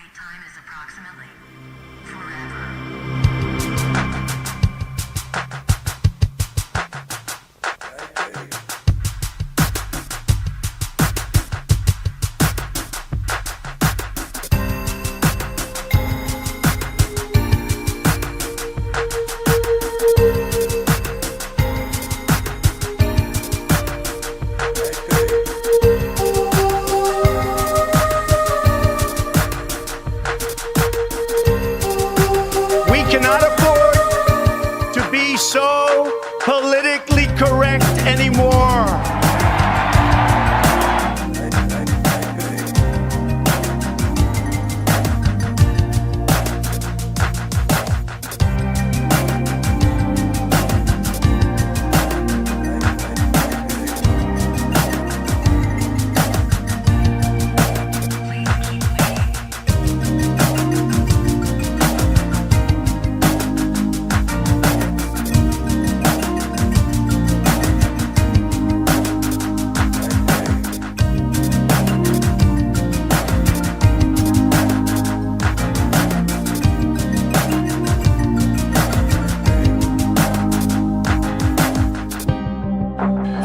wait time is approximately forever. Cannot afford to be so politically correct anymore.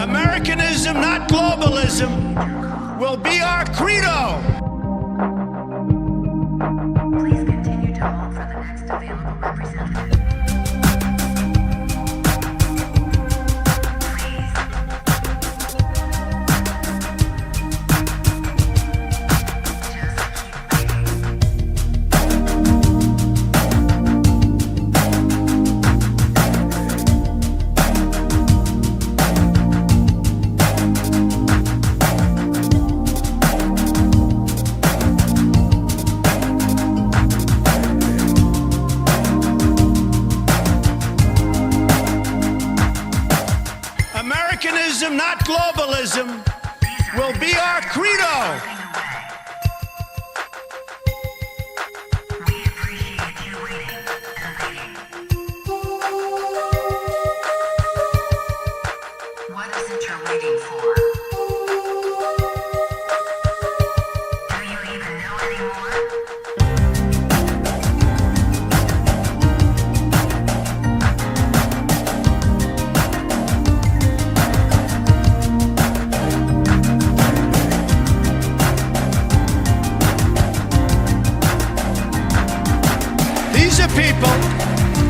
Americanism, not globalism, will be our credo. Please continue to hold for the next available representative. Americanism, not globalism, will be our credo. We appreciate you waiting and waiting. What is it you're waiting for? Do you even know anymore? These are people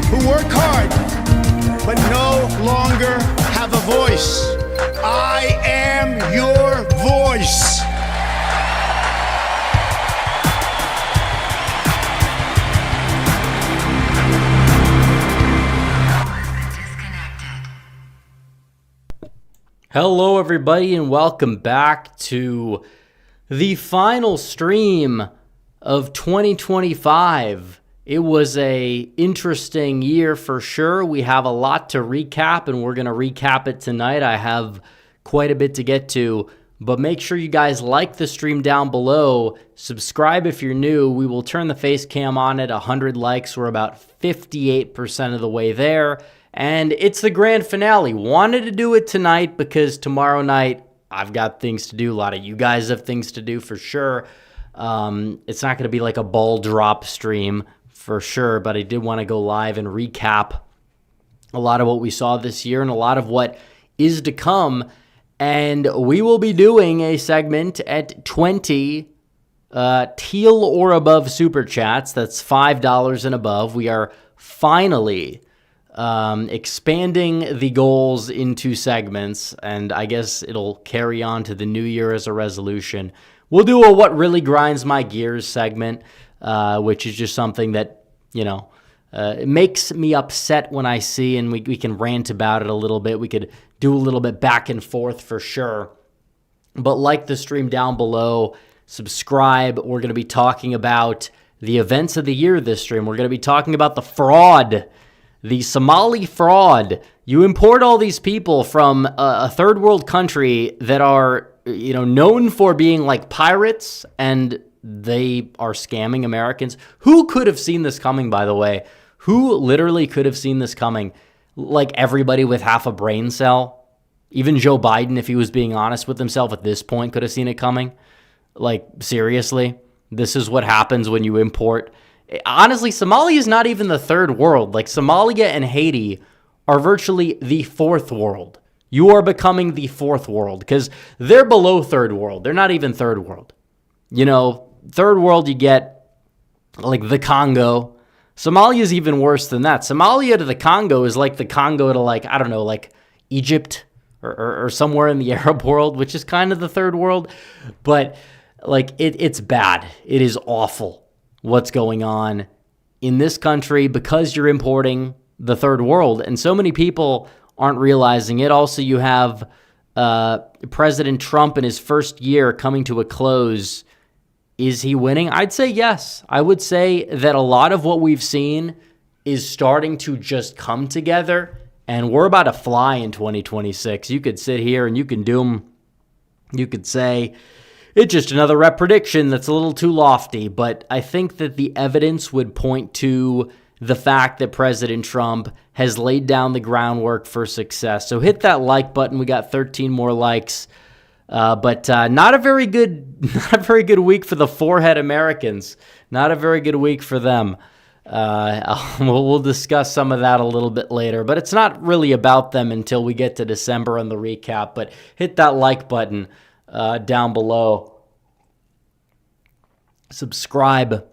who work hard but no longer have a voice. I am your voice. Disconnected. Hello, everybody, and welcome back to the final stream of 2025. It was a interesting year for sure. We have a lot to recap, and we're going to recap it tonight. I have quite a bit to get to, but make sure you guys like the stream down below. Subscribe if you're new. We will turn the face cam on at 100 likes. We're about 58% of the way there, and it's the grand finale. Wanted to do it tonight because tomorrow night I've got things to do. A lot of you guys have things to do for sure. It's not going to be like a ball drop stream for sure, but I did want to go live and recap a lot of what we saw this year and a lot of what is to come. And we will be doing a segment at 20 teal or above super chats. That's $5 and above. We are finally expanding the goals into segments, and I guess it'll carry on to the new year as a resolution. We'll do a What Really Grinds My Gears segment, which is just something that, it makes me upset when I see, and we can rant about it a little bit. We could do a little bit back and forth for sure. But like the stream down below, subscribe. We're going to be talking about the events of the year this stream. We're going to be talking about the fraud, the Somali fraud. You import all these people from a third world country that are, known for being like pirates, and they are scamming Americans. Who could have seen this coming, by the way? Who literally could have seen this coming? Like everybody with half a brain cell. Even Joe Biden, if he was being honest with himself at this point, could have seen it coming. Like, seriously? This is what happens when you import. Honestly, Somalia is not even the third world. Like, Somalia and Haiti are virtually the fourth world. You are becoming the fourth world because they're below third world. They're not even third world. You know, third world, you get like the Congo. Somalia is even worse than that. Somalia to the Congo is like the Congo to, like, I don't know, like Egypt or somewhere in the Arab world, which is kind of the third world. But like it's bad. It is awful what's going on in this country because you're importing the third world. And so many people aren't realizing it. Also, you have President Trump in his first year coming to a close. Is he winning? I'd say yes. I would say that a lot of what we've seen is starting to just come together, and we're about to fly in 2026. You could sit here and you could say it's just another rep prediction that's a little too lofty, but I think that the evidence would point to the fact that President Trump has laid down the groundwork for success. So hit that like button. We got 13 more likes. But not a very good week for the forehead Americans. Not a very good week for them. We'll discuss some of that a little bit later, but it's not really about them until we get to December and the recap. But hit that like button down below. Subscribe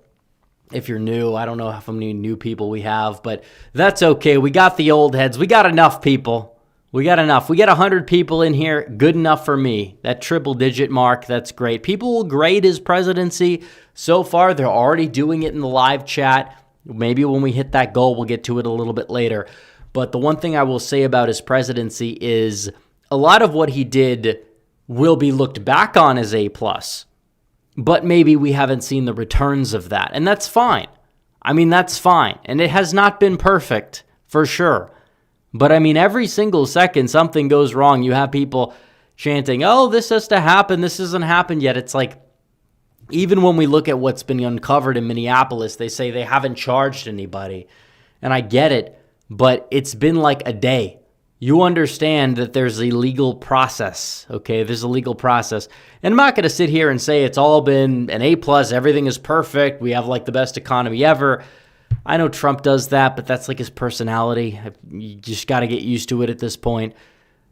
if you're new. I don't know how many new people we have, but that's okay. We got the old heads. We got enough people. We got enough. We got 100 people in here. Good enough for me. That triple-digit mark, that's great. People will grade his presidency. So far, they're already doing it in the live chat. Maybe when we hit that goal, we'll get to it a little bit later. But the one thing I will say about his presidency is a lot of what he did will be looked back on as A+. But maybe we haven't seen the returns of that. And that's fine. I mean, that's fine. And it has not been perfect, for sure. But I mean, every single second something goes wrong. You have people chanting, oh, this has to happen. This hasn't happened yet. It's like, even when we look at what's been uncovered in Minneapolis, they say they haven't charged anybody. And I get it, but it's been like a day. You understand that there's a legal process, okay? There's a legal process. And I'm not going to sit here and say it's all been an A+, everything is perfect, we have like the best economy ever. I know Trump does that, but that's like his personality. You just got to get used to it at this point.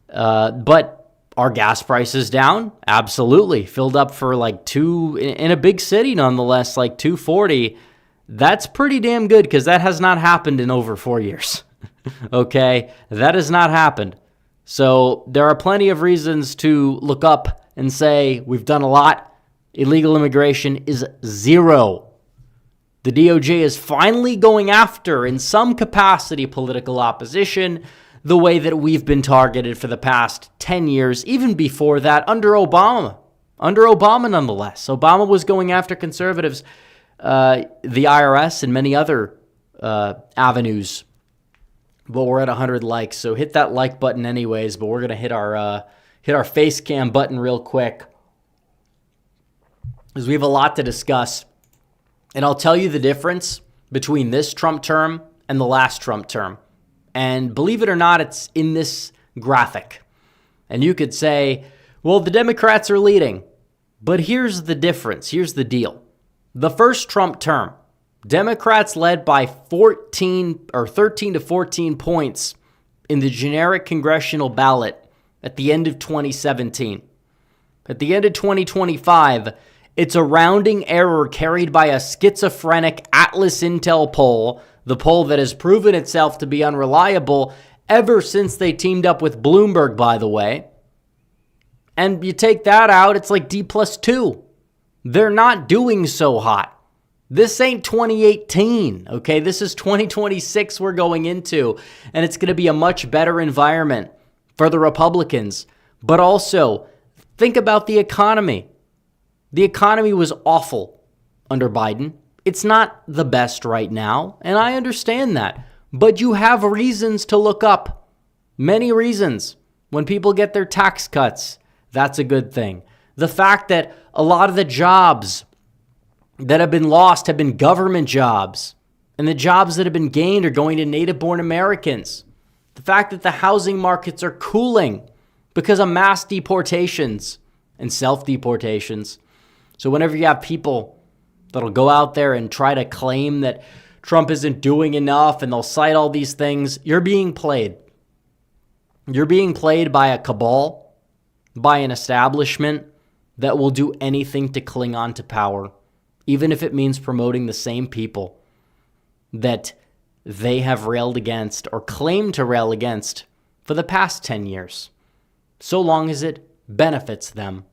But are gas prices down? Absolutely. Filled up for like in a big city nonetheless, like $2.40. That's pretty damn good because that has not happened in over 4 years. Okay? That has not happened. So there are plenty of reasons to look up and say we've done a lot. Illegal immigration is zero. The DOJ is finally going after, in some capacity, political opposition, the way that we've been targeted for the past 10 years, even before that, under Obama. Under Obama, nonetheless. Obama was going after conservatives, the IRS, and many other avenues. But we're at 100 likes, so hit that like button anyways, but we're going to hit our face cam button real quick, because we have a lot to discuss. And I'll tell you the difference between this Trump term and the last Trump term. And believe it or not, it's in this graphic. And you could say, well, the Democrats are leading. But here's the difference. Here's the deal. The first Trump term, Democrats led by 13 to 14 points in the generic congressional ballot at the end of 2017. At the end of 2025, it's a rounding error carried by a schizophrenic Atlas Intel poll, the poll that has proven itself to be unreliable ever since they teamed up with Bloomberg, by the way. And you take that out, it's like D+2. They're not doing so hot. This ain't 2018, okay? This is 2026 we're going into, and it's going to be a much better environment for the Republicans. But also, think about the economy. The economy was awful under Biden. It's not the best right now, and I understand that. But you have reasons to look up. Many reasons. When people get their tax cuts, that's a good thing. The fact that a lot of the jobs that have been lost have been government jobs, and the jobs that have been gained are going to native-born Americans. The fact that the housing markets are cooling because of mass deportations and self-deportations. So whenever you have people that'll go out there and try to claim that Trump isn't doing enough, and they'll cite all these things. You're being played. You're being played by a cabal, by an establishment that will do anything to cling on to power, even if it means promoting the same people that they have railed against or claimed to rail against for the past 10 years, so long as it benefits them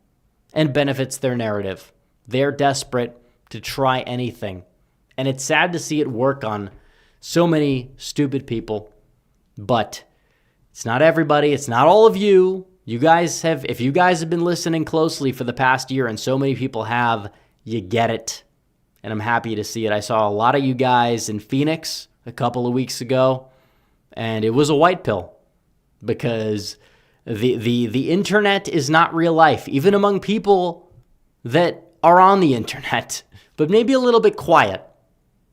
and benefits their narrative. They're desperate to try anything. And it's sad to see it work on so many stupid people, but it's not everybody. It's not all of you. If you guys have been listening closely for the past year, and so many people have, you get it. And I'm happy to see it. I saw a lot of you guys in Phoenix a couple of weeks ago, and it was a white pill because the internet is not real life, even among people that are on the internet, but maybe a little bit quiet.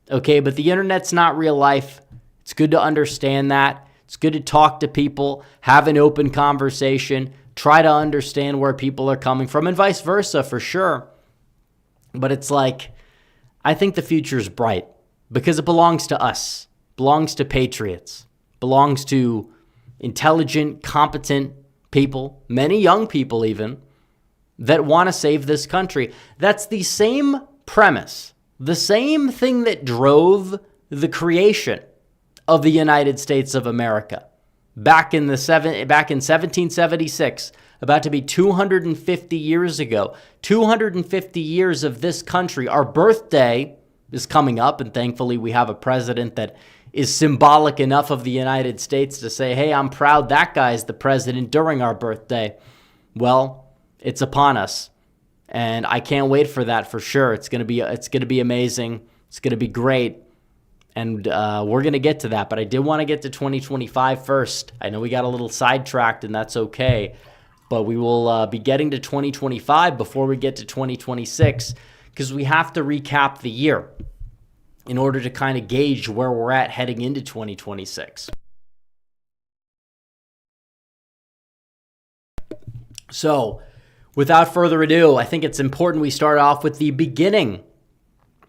Okay, but the internet's not real life. It's good to understand that. It's good to talk to people, have an open conversation, try to understand where people are coming from, and vice versa for sure. But it's like, I think the future is bright because it belongs to us, belongs to patriots, belongs to intelligent, competent people, many young people even, that want to save this country. That's the same premise, the same thing that drove the creation of the United States of America back in 1776, about to be 250 years ago. 250 years of this country. Our birthday is coming up, and thankfully we have a president that is symbolic enough of the United States to say, hey, I'm proud that guy's the president during our birthday. Well, it's upon us, and I can't wait for that for sure. It's gonna be amazing. It's gonna be great, and we're gonna get to that. But I did want to get to 2025 first. I know we got a little sidetracked, and that's okay. But we will be getting to 2025 before we get to 2026, because we have to recap the year in order to kind of gauge where we're at heading into 2026. So, without further ado, I think it's important we start off with the beginning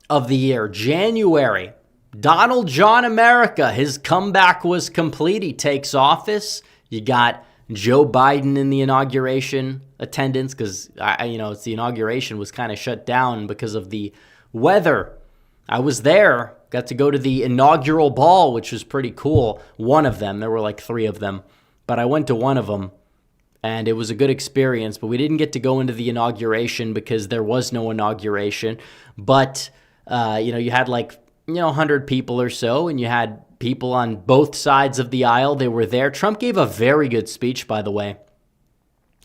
of the year, January. Donald John America, his comeback was complete. He takes office. You got Joe Biden in the inauguration attendance because, it's the inauguration was kind of shut down because of the weather. I was there, got to go to the inaugural ball, which was pretty cool. One of them, there were like 3 of them, but I went to one of them, and it was a good experience. But we didn't get to go into the inauguration because there was no inauguration. But, you had 100 people or so, and you had people on both sides of the aisle. They were there. Trump gave a very good speech, by the way.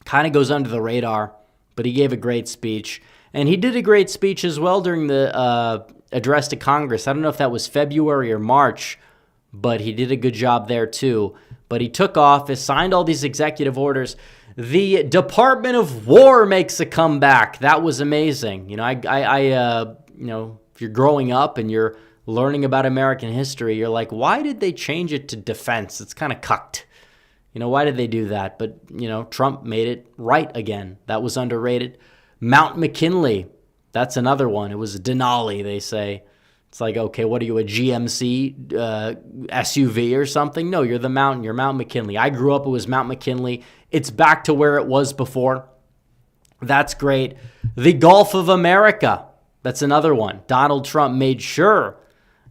Kind of goes under the radar, but he gave a great speech. And he did a great speech as well during the address to Congress. I don't know if that was February or March, but he did a good job there too. But he took office, signed all these executive orders. The Department of War makes a comeback. That was amazing. If you're growing up and you're learning about American history, you're like, why did they change it to defense? It's kind of cucked. Why did they do that? But, Trump made it right again. That was underrated. Mount McKinley, that's another one. It was Denali, they say. It's like, okay, what are you, a GMC SUV or something? No, you're the mountain. You're Mount McKinley. I grew up, it was Mount McKinley. It's back to where it was before. That's great. The Gulf of America, that's another one. Donald Trump made sure.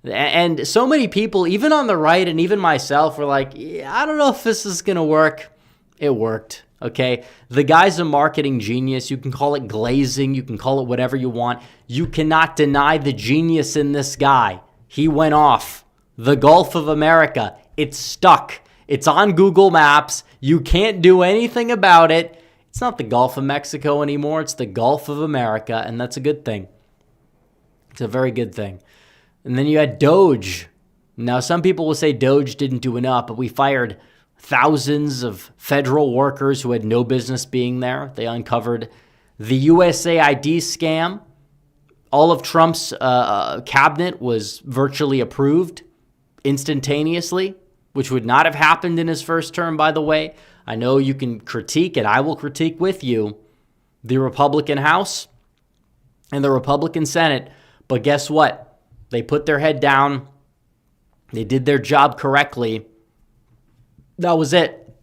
And so many people, even on the right and even myself, were like, yeah, I don't know if this is going to work. It worked. Okay, the guy's a marketing genius. You can call it glazing. You can call it whatever you want. You cannot deny the genius in this guy. He went off. The Gulf of America. It's stuck. It's on Google Maps. You can't do anything about it. It's not the Gulf of Mexico anymore. It's the Gulf of America, and that's a good thing. It's a very good thing. And then you had Doge. Now, some people will say Doge didn't do enough, but we fired thousands of federal workers who had no business being there. They uncovered the USAID scam. All of Trump's cabinet was virtually approved instantaneously, which would not have happened in his first term, by the way. I know you can critique, and I will critique with you, the Republican House and the Republican Senate, But guess what? They put their head down. They did their job correctly. That was it.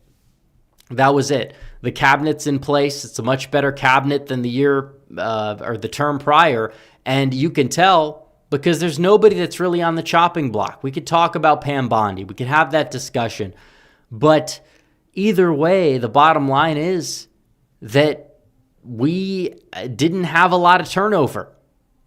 That was it. The cabinet's in place. It's a much better cabinet than the year or the term prior. And you can tell because there's nobody that's really on the chopping block. We could talk about Pam Bondi. We could have that discussion. But either way, the bottom line is that we didn't have a lot of turnover.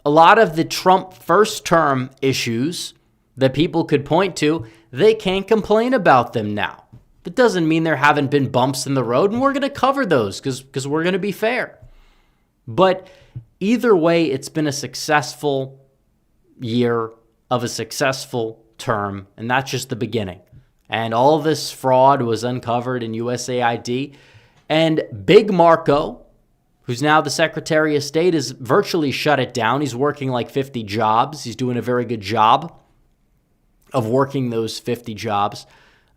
A lot of the Trump first term issues that people could point to, they can't complain about them now. That doesn't mean there haven't been bumps in the road, and we're going to cover those because we're going to be fair. But either way, it's been a successful year of a successful term, and that's just the beginning. And all this fraud was uncovered in USAID. And Big Marco, who's now the Secretary of State, has virtually shut it down. He's working like 50 jobs. He's doing a very good job of working those 50 jobs.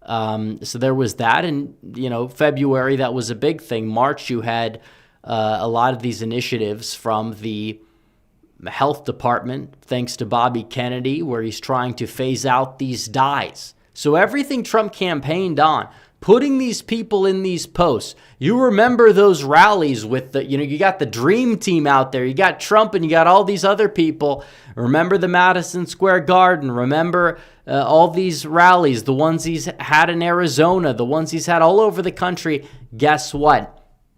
So there was that. And, February, that was a big thing. March, you had a lot of these initiatives from the health department, thanks to Bobby Kennedy, where he's trying to phase out these dyes. So everything Trump campaigned on, putting these people in these posts. You remember those rallies with you got the dream team out there. You got Trump and you got all these other people. Remember the Madison Square Garden. Remember all these rallies, the ones he's had in Arizona, the ones he's had all over the country. Guess what?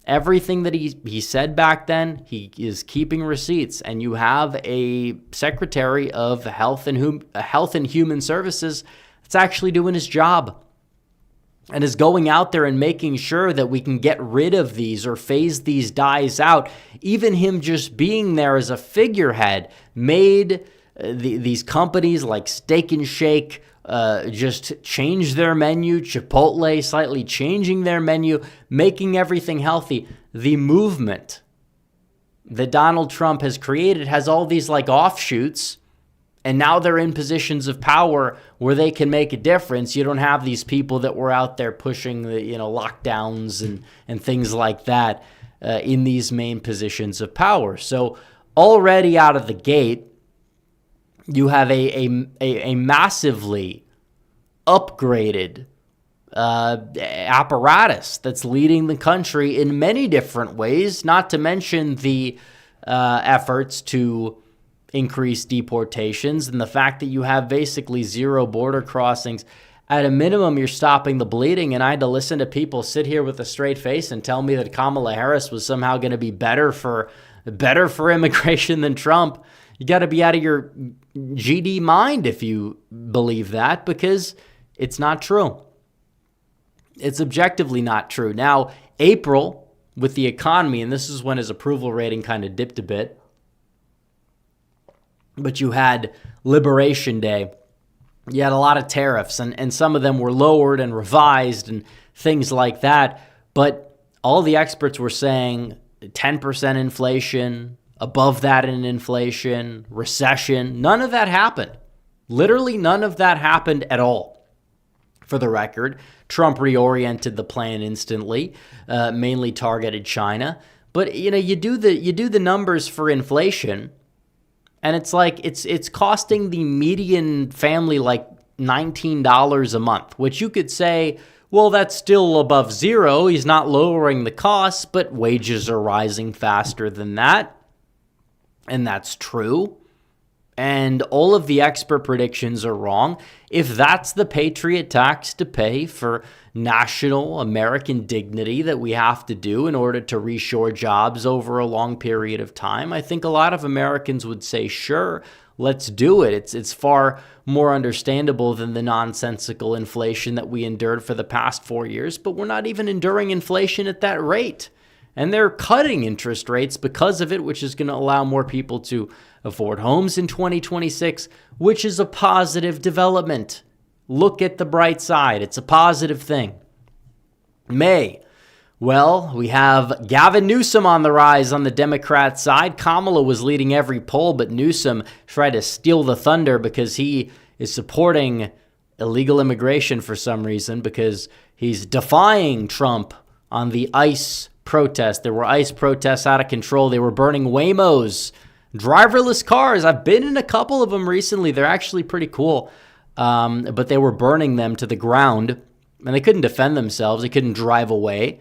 Everything that he said back then, he is keeping receipts. And you have a Secretary of Health and Human Services that's actually doing his job and is going out there and making sure that we can get rid of these or phase these dyes out. Even him just being there as a figurehead made these companies like Steak and Shake just change their menu, Chipotle slightly changing their menu, making everything healthy. The movement that Donald Trump has created has all these like offshoots, and now they're in positions of power where they can make a difference. You don't have these people that were out there pushing the lockdowns and things like that in these main positions of power. So already out of the gate, you have a massively upgraded apparatus that's leading the country in many different ways, not to mention the efforts to increase deportations and the fact that you have basically zero border crossings. At a minimum, you're stopping the bleeding. And I had to listen to people sit here with a straight face and tell me that Kamala Harris was somehow going to be better for immigration than Trump. You got to be out of your GD mind if you believe that, because it's not true. It's objectively not true. Now, April, with the economy, and this is when his approval rating kind of dipped a bit, but you had Liberation Day. You had a lot of tariffs, and some of them were lowered and revised and things like that. But all the experts were saying 10% inflation, above that in inflation, recession. None of that happened. Literally none of that happened at all. For the record, Trump reoriented the plan instantly, mainly targeted China. But you do the numbers for inflation, and it's like it's costing the median family like $19 a month, which you could say, well, that's still above zero. He's not lowering the costs, but wages are rising faster than that. And that's true. And all of the expert predictions are wrong. If that's the patriot tax to pay for national American dignity that we have to do in order to reshore jobs over a long period of time, I think a lot of Americans would say, sure, let's do it. It's far more understandable than the nonsensical inflation that we endured for the past 4 years, but we're not even enduring inflation at that rate. And they're cutting interest rates because of it, which is going to allow more people to afford homes in 2026, which is a positive development. Look at the bright side. It's a positive thing. May. Well, we have Gavin Newsom on the rise on the Democrat side. Kamala was leading every poll, but Newsom tried to steal the thunder because he is supporting illegal immigration for some reason, because he's defying Trump on the ICE protest. There were ICE protests out of control. They were burning Waymos driverless cars. I've been in a couple of them recently. They're actually pretty cool. But they were burning them to the ground, and they couldn't defend themselves. They couldn't drive away.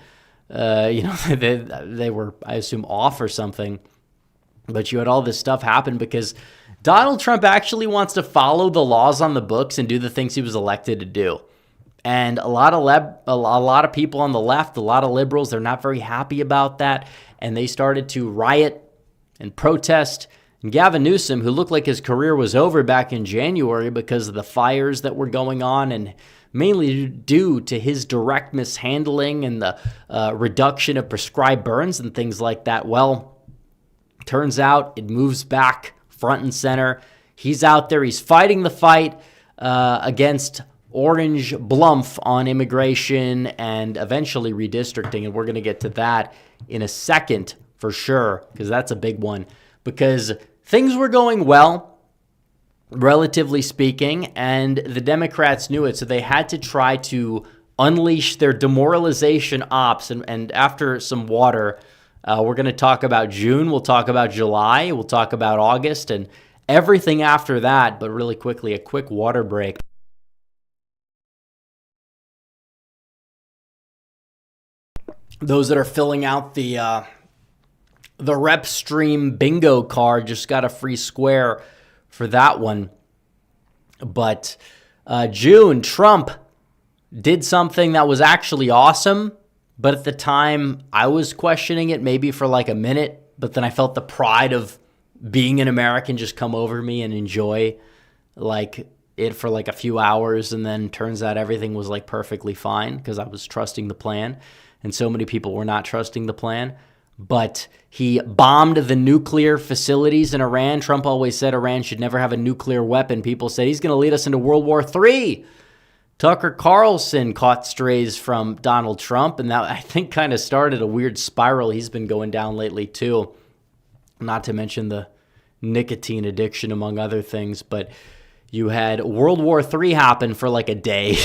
They were, I assume, off or something. But you had all this stuff happen because Donald Trump actually wants to follow the laws on the books and do the things he was elected to do. And a lot of people on the left, a lot of liberals, they're not very happy about that. And they started to riot and protest. And Gavin Newsom, who looked like his career was over back in January because of the fires that were going on and mainly due to his direct mishandling and the reduction of prescribed burns and things like that. Well, turns out it moves back front and center. He's out there. He's fighting the fight against Orange Blumph on immigration and eventually redistricting. And we're going to get to that in a second for sure, because that's a big one. Because things were going well, relatively speaking, and the Democrats knew it. So they had to try to unleash their demoralization ops. And after some water, we're going to talk about June. We'll talk about July. We'll talk about August and everything after that. But really quickly, a quick water break. Those that are filling out the Rep Stream bingo card just got a free square for that one. But June, Trump did something that was actually awesome. But at the time, I was questioning it maybe for like a minute. But then I felt the pride of being an American just come over me and enjoy like it for like a few hours. And then turns out everything was like perfectly fine because I was trusting the plan. And so many people were not trusting the plan. But he bombed the nuclear facilities in Iran. Trump always said Iran should never have a nuclear weapon. People said he's going to lead us into World War III. Tucker Carlson caught strays from Donald Trump, and that, I think, kind of started a weird spiral he's been going down lately, too. Not to mention the nicotine addiction, among other things. But you had World War III happen for like a day.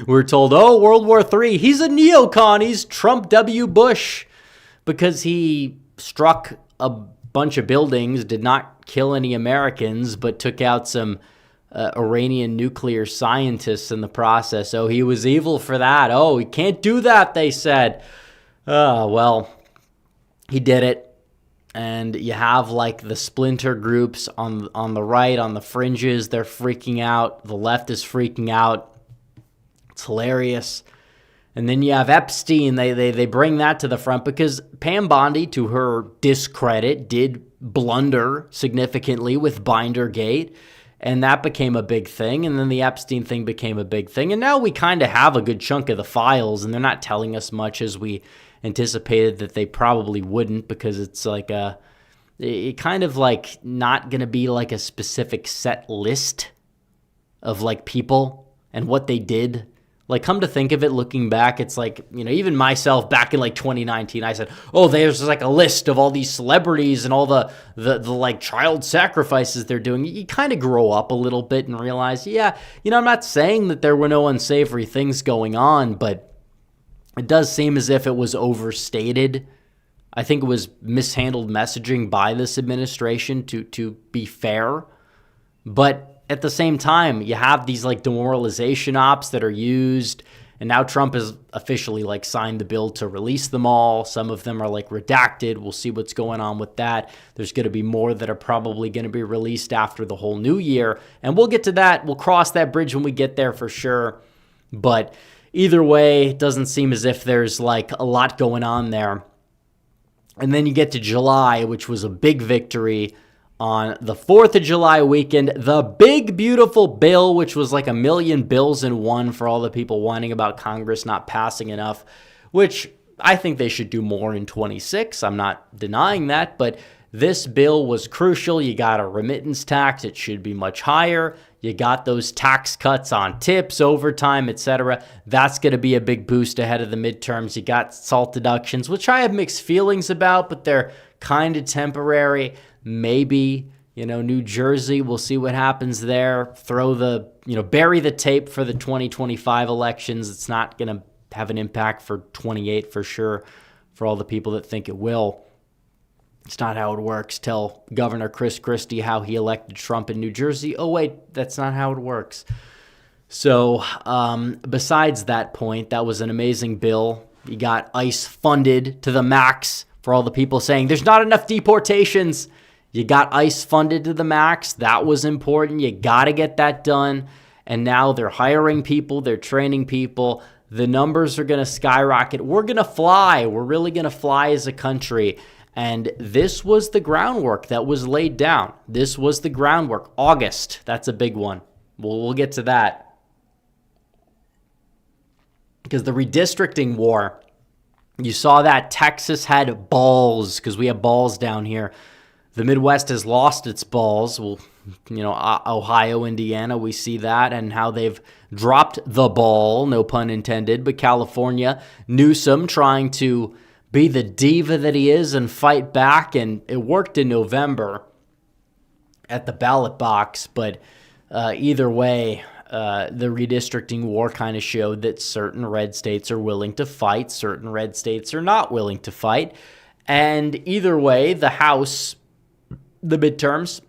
We're told, oh, World War III, he's a neocon, he's Trump W. Bush, because he struck a bunch of buildings, did not kill any Americans, but took out some Iranian nuclear scientists in the process. Oh, he was evil for that. Oh, he can't do that, they said. Well, he did it. And you have like the splinter groups on the right, on the fringes, they're freaking out. The left is freaking out. It's hilarious. And then you have Epstein. They bring that to the front because Pam Bondi, to her discredit, did blunder significantly with Bindergate. And that became a big thing. And then the Epstein thing became a big thing. And now we kind of have a good chunk of the files. And they're not telling us much as we anticipated that they probably wouldn't, because it's like it kind of like not going to be like a specific set list of like people and what they did. Like, come to think of it, looking back, it's like, you know, even myself back in like 2019, I said, oh, there's like a list of all these celebrities and all the like child sacrifices they're doing. You kind of grow up a little bit and realize, yeah, you know, I'm not saying that there were no unsavory things going on, but it does seem as if it was overstated. I think it was mishandled messaging by this administration, to be fair. But at the same time, you have these like demoralization ops that are used, and now Trump has officially like signed the bill to release them all. Some of them are like redacted. We'll see what's going on with that. There's going to be more that are probably going to be released after the whole new year, and we'll get to that. We'll cross that bridge when we get there for sure. But either way, it doesn't seem as if there's like a lot going on there. And then you get to July, which was a big victory. On the 4th of July weekend, the big, beautiful bill, which was like a million bills in one for all the people whining about Congress not passing enough, which I think they should do more in 26. I'm not denying that, but this bill was crucial. You got a remittance tax. It should be much higher. You got those tax cuts on tips, overtime, etc. That's going to be a big boost ahead of the midterms. You got SALT deductions, which I have mixed feelings about, but they're kind of temporary. Maybe, you know, New Jersey, we'll see what happens there. Bury the tape for the 2025 elections. It's not going to have an impact for 28 for sure, for all the people that think it will. It's not how it works. Tell Governor Chris Christie how he elected Trump in New Jersey. Oh, wait, that's not how it works. So besides that point, that was an amazing bill. You got ICE funded to the max for all the people saying there's not enough deportations. You got ICE funded to the max. That was important. You got to get that done. And now they're hiring people. They're training people. The numbers are going to skyrocket. We're going to fly. We're really going to fly as a country. And this was the groundwork that was laid down. This was the groundwork. August, that's a big one. We'll get to that. Because the redistricting war, you saw that Texas had balls, because we have balls down here. The Midwest has lost its balls. Well, Ohio, Indiana, we see that, and how they've dropped the ball, no pun intended. But California, Newsom trying to be the diva that he is and fight back, and it worked in November at the ballot box. But either way, the redistricting war kind of showed that certain red states are willing to fight, certain red states are not willing to fight. And either way, the House, the midterms,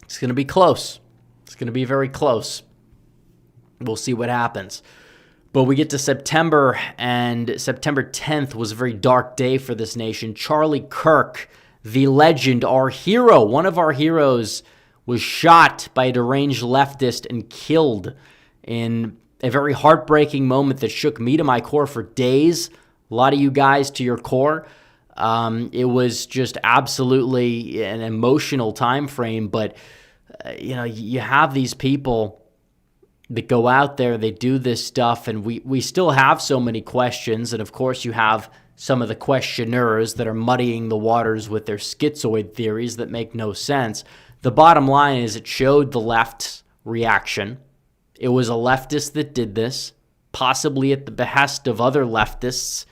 it's going to be close. It's going to be very close. We'll see what happens. But we get to September, and September 10th was a very dark day for this nation. Charlie Kirk, the legend, our hero, one of our heroes, was shot by a deranged leftist and killed in a very heartbreaking moment that shook me to my core for days. A lot of you guys to your core. It was just absolutely an emotional time frame. But, you have these people that go out there, they do this stuff, and we still have so many questions. And, of course, you have some of the questioners that are muddying the waters with their schizoid theories that make no sense. The bottom line is it showed the left's reaction. It was a leftist that did this, possibly at the behest of other leftists.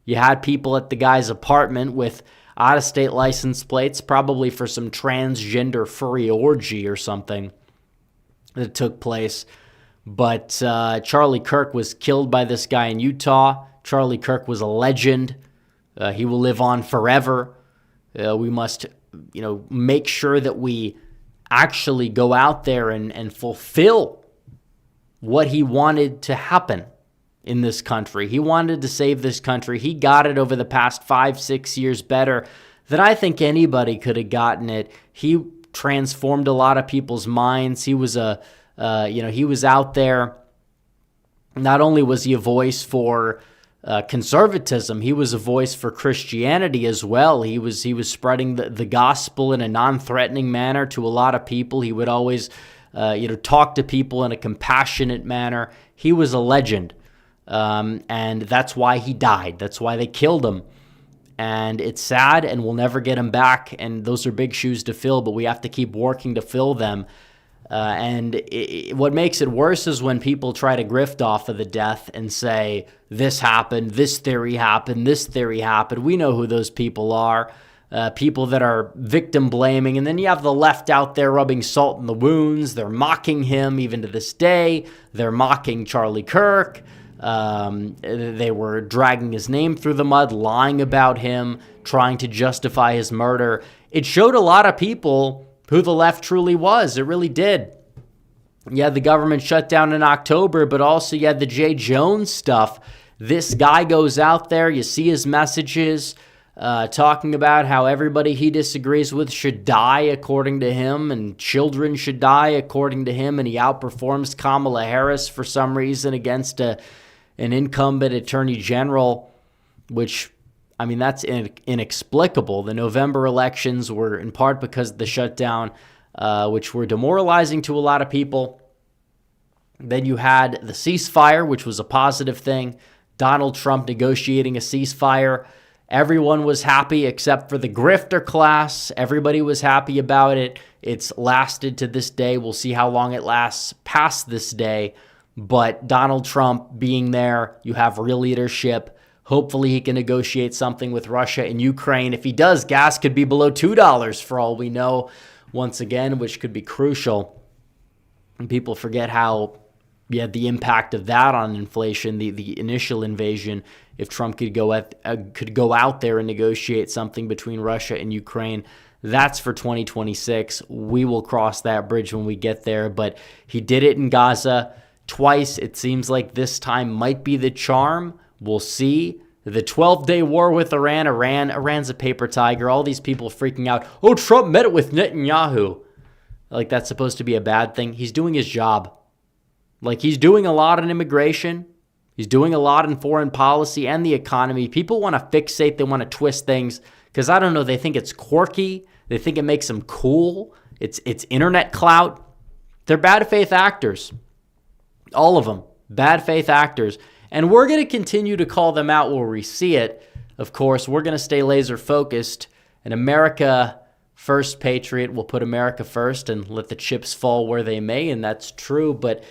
You had people at the guy's apartment with out-of-state license plates, probably for some transgender furry orgy or something that took place. But Charlie Kirk was killed by this guy in Utah. Charlie Kirk was a legend. He will live on forever. We must, make sure that we actually go out there and fulfill what he wanted to happen in this country. He wanted to save this country. He got it over the past 5-6 years better than I think anybody could have gotten it. He transformed a lot of people's minds. He was he was out there. Not only was he a voice for conservatism, he was a voice for Christianity as well. He was spreading the gospel in a non-threatening manner to a lot of people. He would always, talk to people in a compassionate manner. He was a legend, and that's why he died. That's why they killed him. And it's sad, and we'll never get him back. And those are big shoes to fill, but we have to keep working to fill them. What makes it worse is when people try to grift off of the death and say, this happened, this theory happened, this theory happened. We know who those people are, people that are victim blaming. And then you have the left out there rubbing salt in the wounds. They're mocking him even to this day. They're mocking Charlie Kirk. They were dragging his name through the mud, lying about him, trying to justify his murder. It showed a lot of people who the left truly was. It really did. You had the government shut down in October, but also you had the Jay Jones stuff. This guy goes out there, you see his messages, talking about how everybody he disagrees with should die according to him, and children should die according to him, and he outperforms Kamala Harris for some reason against an incumbent attorney general, which, that's inexplicable. The November elections were in part because of the shutdown, which were demoralizing to a lot of people. Then you had the ceasefire, which was a positive thing. Donald Trump negotiating a ceasefire. Everyone was happy except for the grifter class. Everybody was happy about it. It's lasted to this day. We'll see how long it lasts past this day. But Donald Trump being there, you have real leadership. Hopefully he can negotiate something with Russia and Ukraine. If he does, gas could be below $2 for all we know, once again, which could be crucial. And people forget how you had the impact of that on inflation, the initial invasion. If Trump could go out there and negotiate something between Russia and Ukraine, that's for 2026. We will cross that bridge when we get there. But he did it in Gaza twice. It seems like this time might be the charm. We'll see. The 12-day war with Iran's a paper tiger. All these people freaking out. Oh, Trump met it with Netanyahu. Like that's supposed to be a bad thing. He's doing his job. Like he's doing a lot on immigration. He's doing a lot in foreign policy and the economy. People want to fixate. They want to twist things because I don't know. They think it's quirky. They think it makes them cool. It's internet clout. They're bad faith actors. All of them. Bad faith actors. And we're going to continue to call them out where we see it. Of course, we're going to stay laser focused. An America first patriot will put America first and let the chips fall where they may. And that's true. But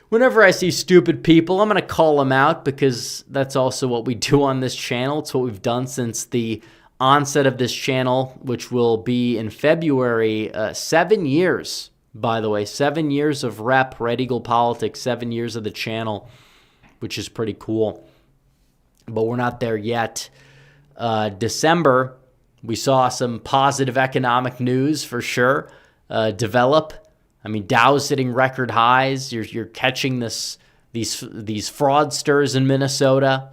whenever I see stupid people, I'm going to call them out because that's also what we do on this channel. It's what we've done since the onset of this channel, which will be in February. 7 years, by the way. 7 years of Red Eagle Politics, 7 years of the channel, which is pretty cool. But we're not there yet. December, we saw some positive economic news for sure develop. I mean, Dow's hitting record highs. You're catching these fraudsters in Minnesota.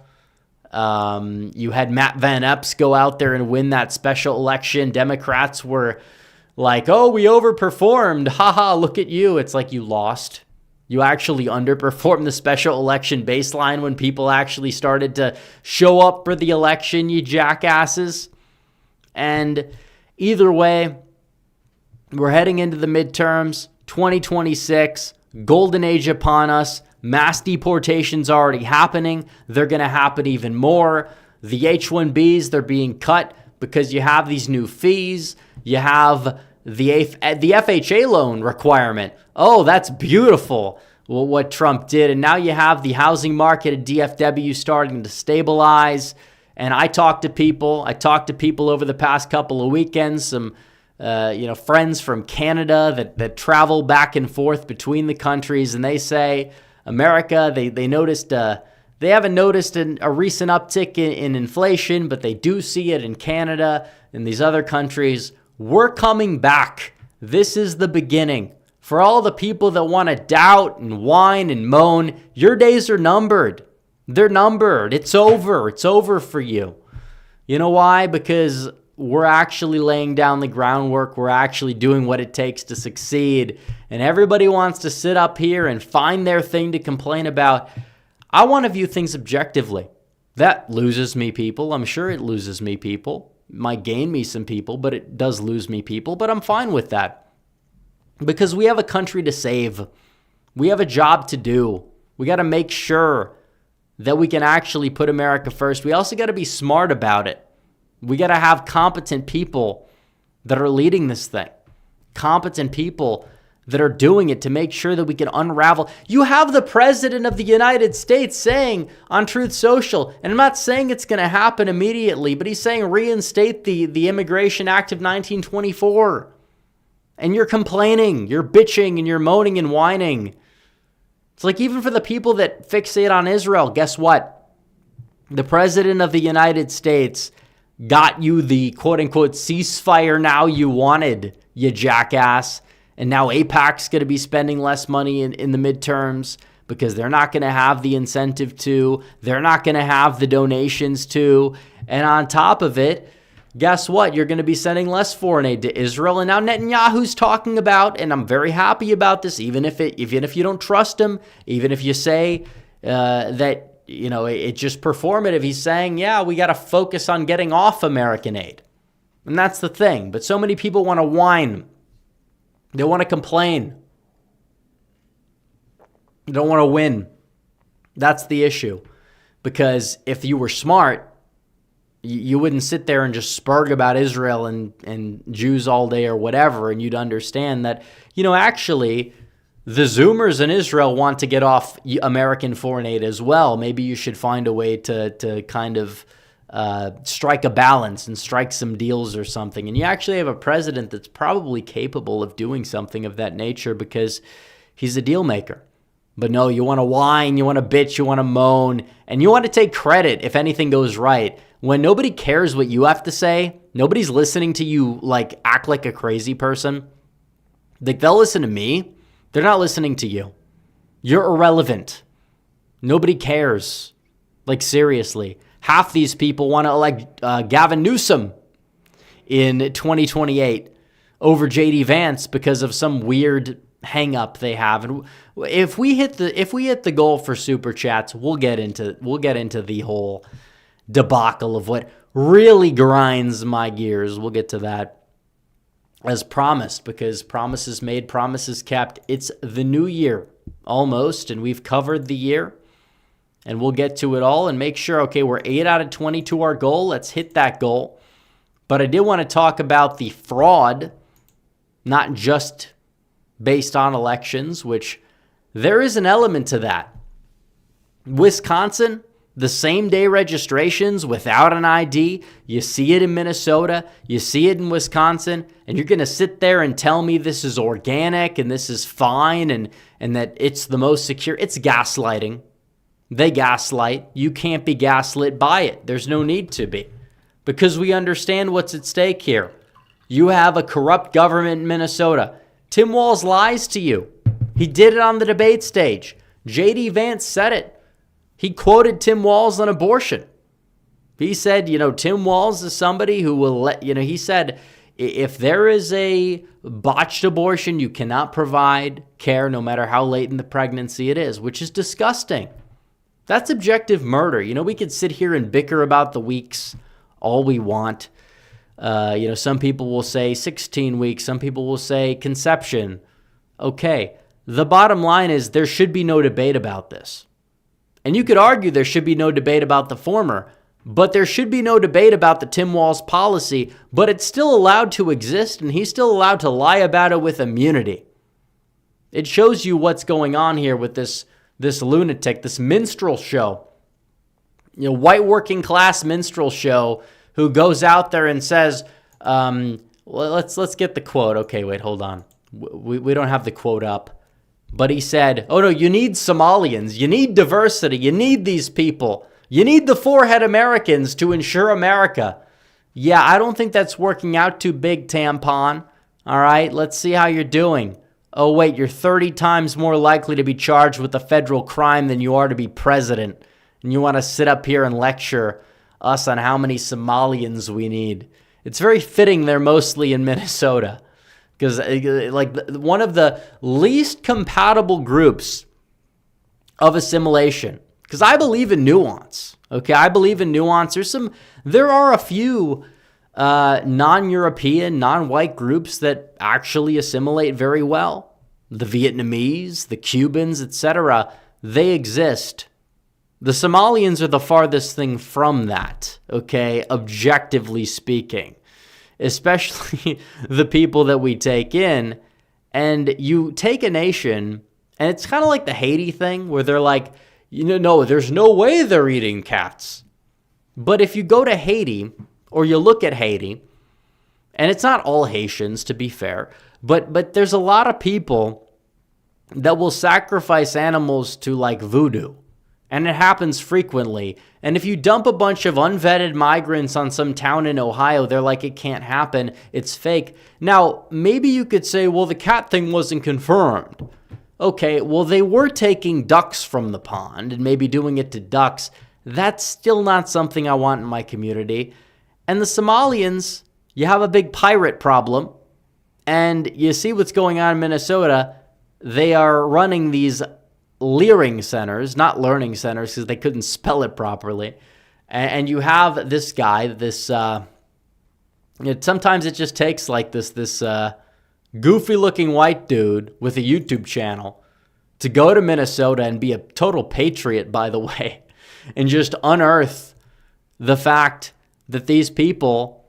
You had Matt Van Epps go out there and win that special election. Democrats were like, oh, we overperformed. Haha, look at you. It's like you lost. You actually underperformed the special election baseline when people actually started to show up for the election, you jackasses. And either way, we're heading into the midterms, 2026, golden age upon us. Mass deportations already happening. They're going to happen even more. The H-1Bs, they're being cut because you have these new fees. You have the FHA loan requirement. Oh, that's beautiful, well, what Trump did. And now you have the housing market at DFW starting to stabilize. And I talked to people over the past couple of weekends, some friends from Canada that travel back and forth between the countries, and they say America, they noticed they haven't noticed a recent uptick in inflation, but they do see it in Canada and these other countries. We're coming back. This is the beginning. For all the people that want to doubt and whine and moan, your days are numbered. They're numbered. It's over. It's over for you. You know why? Because we're actually laying down the groundwork. We're actually doing what it takes to succeed. And everybody wants to sit up here and find their thing to complain about. I want to view things objectively. That loses me people. I'm sure it loses me people. It might gain me some people, but it does lose me people. But I'm fine with that. Because we have a country to save. We have a job to do. We got to make sure that we can actually put America first. We also got to be smart about it. We got to have competent people that are leading this thing. Competent people that are doing it to make sure that we can unravel. You have the President of the United States saying on Truth Social, and I'm not saying it's going to happen immediately, but he's saying reinstate the Immigration Act of 1924. And you're complaining, you're bitching, and you're moaning and whining. It's like even for the people that fixate on Israel, guess what? The President of the United States got you the quote-unquote ceasefire now you wanted, you jackass. And now AIPAC's going to be spending less money in the midterms because they're not going to have the incentive to. They're not going to have the donations to. And on top of it, guess what? You're going to be sending less foreign aid to Israel. And now Netanyahu's talking about, and I'm very happy about this, even if you don't trust him, even if you say that it's just performative. He's saying, yeah, we got to focus on getting off American aid. And that's the thing. But so many people want to whine. They want to complain. They don't want to win. That's the issue. Because if you were smart, you wouldn't sit there and just spurg about Israel and Jews all day or whatever, and you'd understand that, actually, the Zoomers in Israel want to get off American foreign aid as well. Maybe you should find a way to kind of strike a balance and strike some deals or something. And you actually have a president that's probably capable of doing something of that nature because he's a deal maker. But no, you want to whine, you want to bitch, you want to moan, and you want to take credit if anything goes right. When nobody cares what you have to say, nobody's listening to you like act like a crazy person. Like, they'll listen to me. They're not listening to you. You're irrelevant. Nobody cares. Like, seriously. Half these people want to elect Gavin Newsom in 2028 over JD Vance because of some weird hang up they have. And if we hit the goal for super chats, we'll get into the whole debacle of what really grinds my gears. We'll get to that as promised, because promises made, promises kept. It's the new year almost, and we've covered the year, and we'll get to it all and make sure, okay, we're 8 out of 20 to our goal. Let's hit that goal. But I did want to talk about the fraud, not just based on elections, which there is an element to that. Wisconsin, the same day registrations without an ID. You see it in Minnesota, you see it in Wisconsin, and you're going to sit there and tell me this is organic and this is fine and that it's the most secure. It's gaslighting. They gaslight. You can't be gaslit by it. There's no need to be, because we understand what's at stake here. You have a corrupt government in Minnesota. Tim Walz lies to you. He did it on the debate stage. JD Vance said it. He quoted Tim Walz on abortion. He said, Tim Walz is somebody who will he said, if there is a botched abortion, you cannot provide care no matter how late in the pregnancy it is, which is disgusting. That's objective murder. We could sit here and bicker about the weeks all we want. Some people will say 16 weeks. Some people will say conception. Okay. The bottom line is there should be no debate about this. And you could argue there should be no debate about the former, but there should be no debate about the Tim Walz policy, but it's still allowed to exist, and he's still allowed to lie about it with immunity. It shows you what's going on here with this lunatic, this minstrel show. White working class minstrel show who goes out there and says, let's get the quote. Okay, wait, hold on. We don't have the quote up. But he said, oh no, you need Somalians, you need diversity, you need these people, you need the forehead Americans to ensure America. Yeah, I don't think that's working out too big, tampon. All right, let's see how you're doing. Oh wait, you're 30 times more likely to be charged with a federal crime than you are to be president. And you want to sit up here and lecture us on how many Somalians we need. It's very fitting they're mostly in Minnesota. Because one of the least compatible groups of assimilation. Because I believe in nuance. Okay, I believe in nuance. There are a few non-European, non-white groups that actually assimilate very well. The Vietnamese, the Cubans, etc. They exist. The Somalians are the farthest thing from that. Okay, objectively speaking. Especially the people that we take in. And you take a nation, and it's kind of like the Haiti thing, where they're like, no, there's no way they're eating cats. But if you go to Haiti, or you look at Haiti, and it's not all Haitians, to be fair, but there's a lot of people that will sacrifice animals to like voodoo. And it happens frequently. And if you dump a bunch of unvetted migrants on some town in Ohio, they're like, it can't happen. It's fake. Now, maybe you could say, well, the cat thing wasn't confirmed. Okay, well, they were taking ducks from the pond and maybe doing it to ducks. That's still not something I want in my community. And the Somalians, you have a big pirate problem. And you see what's going on in Minnesota. They are running these leering centers, not learning centers, because they couldn't spell it properly. And you have this guy, sometimes it just takes like this goofy looking white dude with a YouTube channel to go to Minnesota and be a total patriot, by the way, and just unearth the fact that these people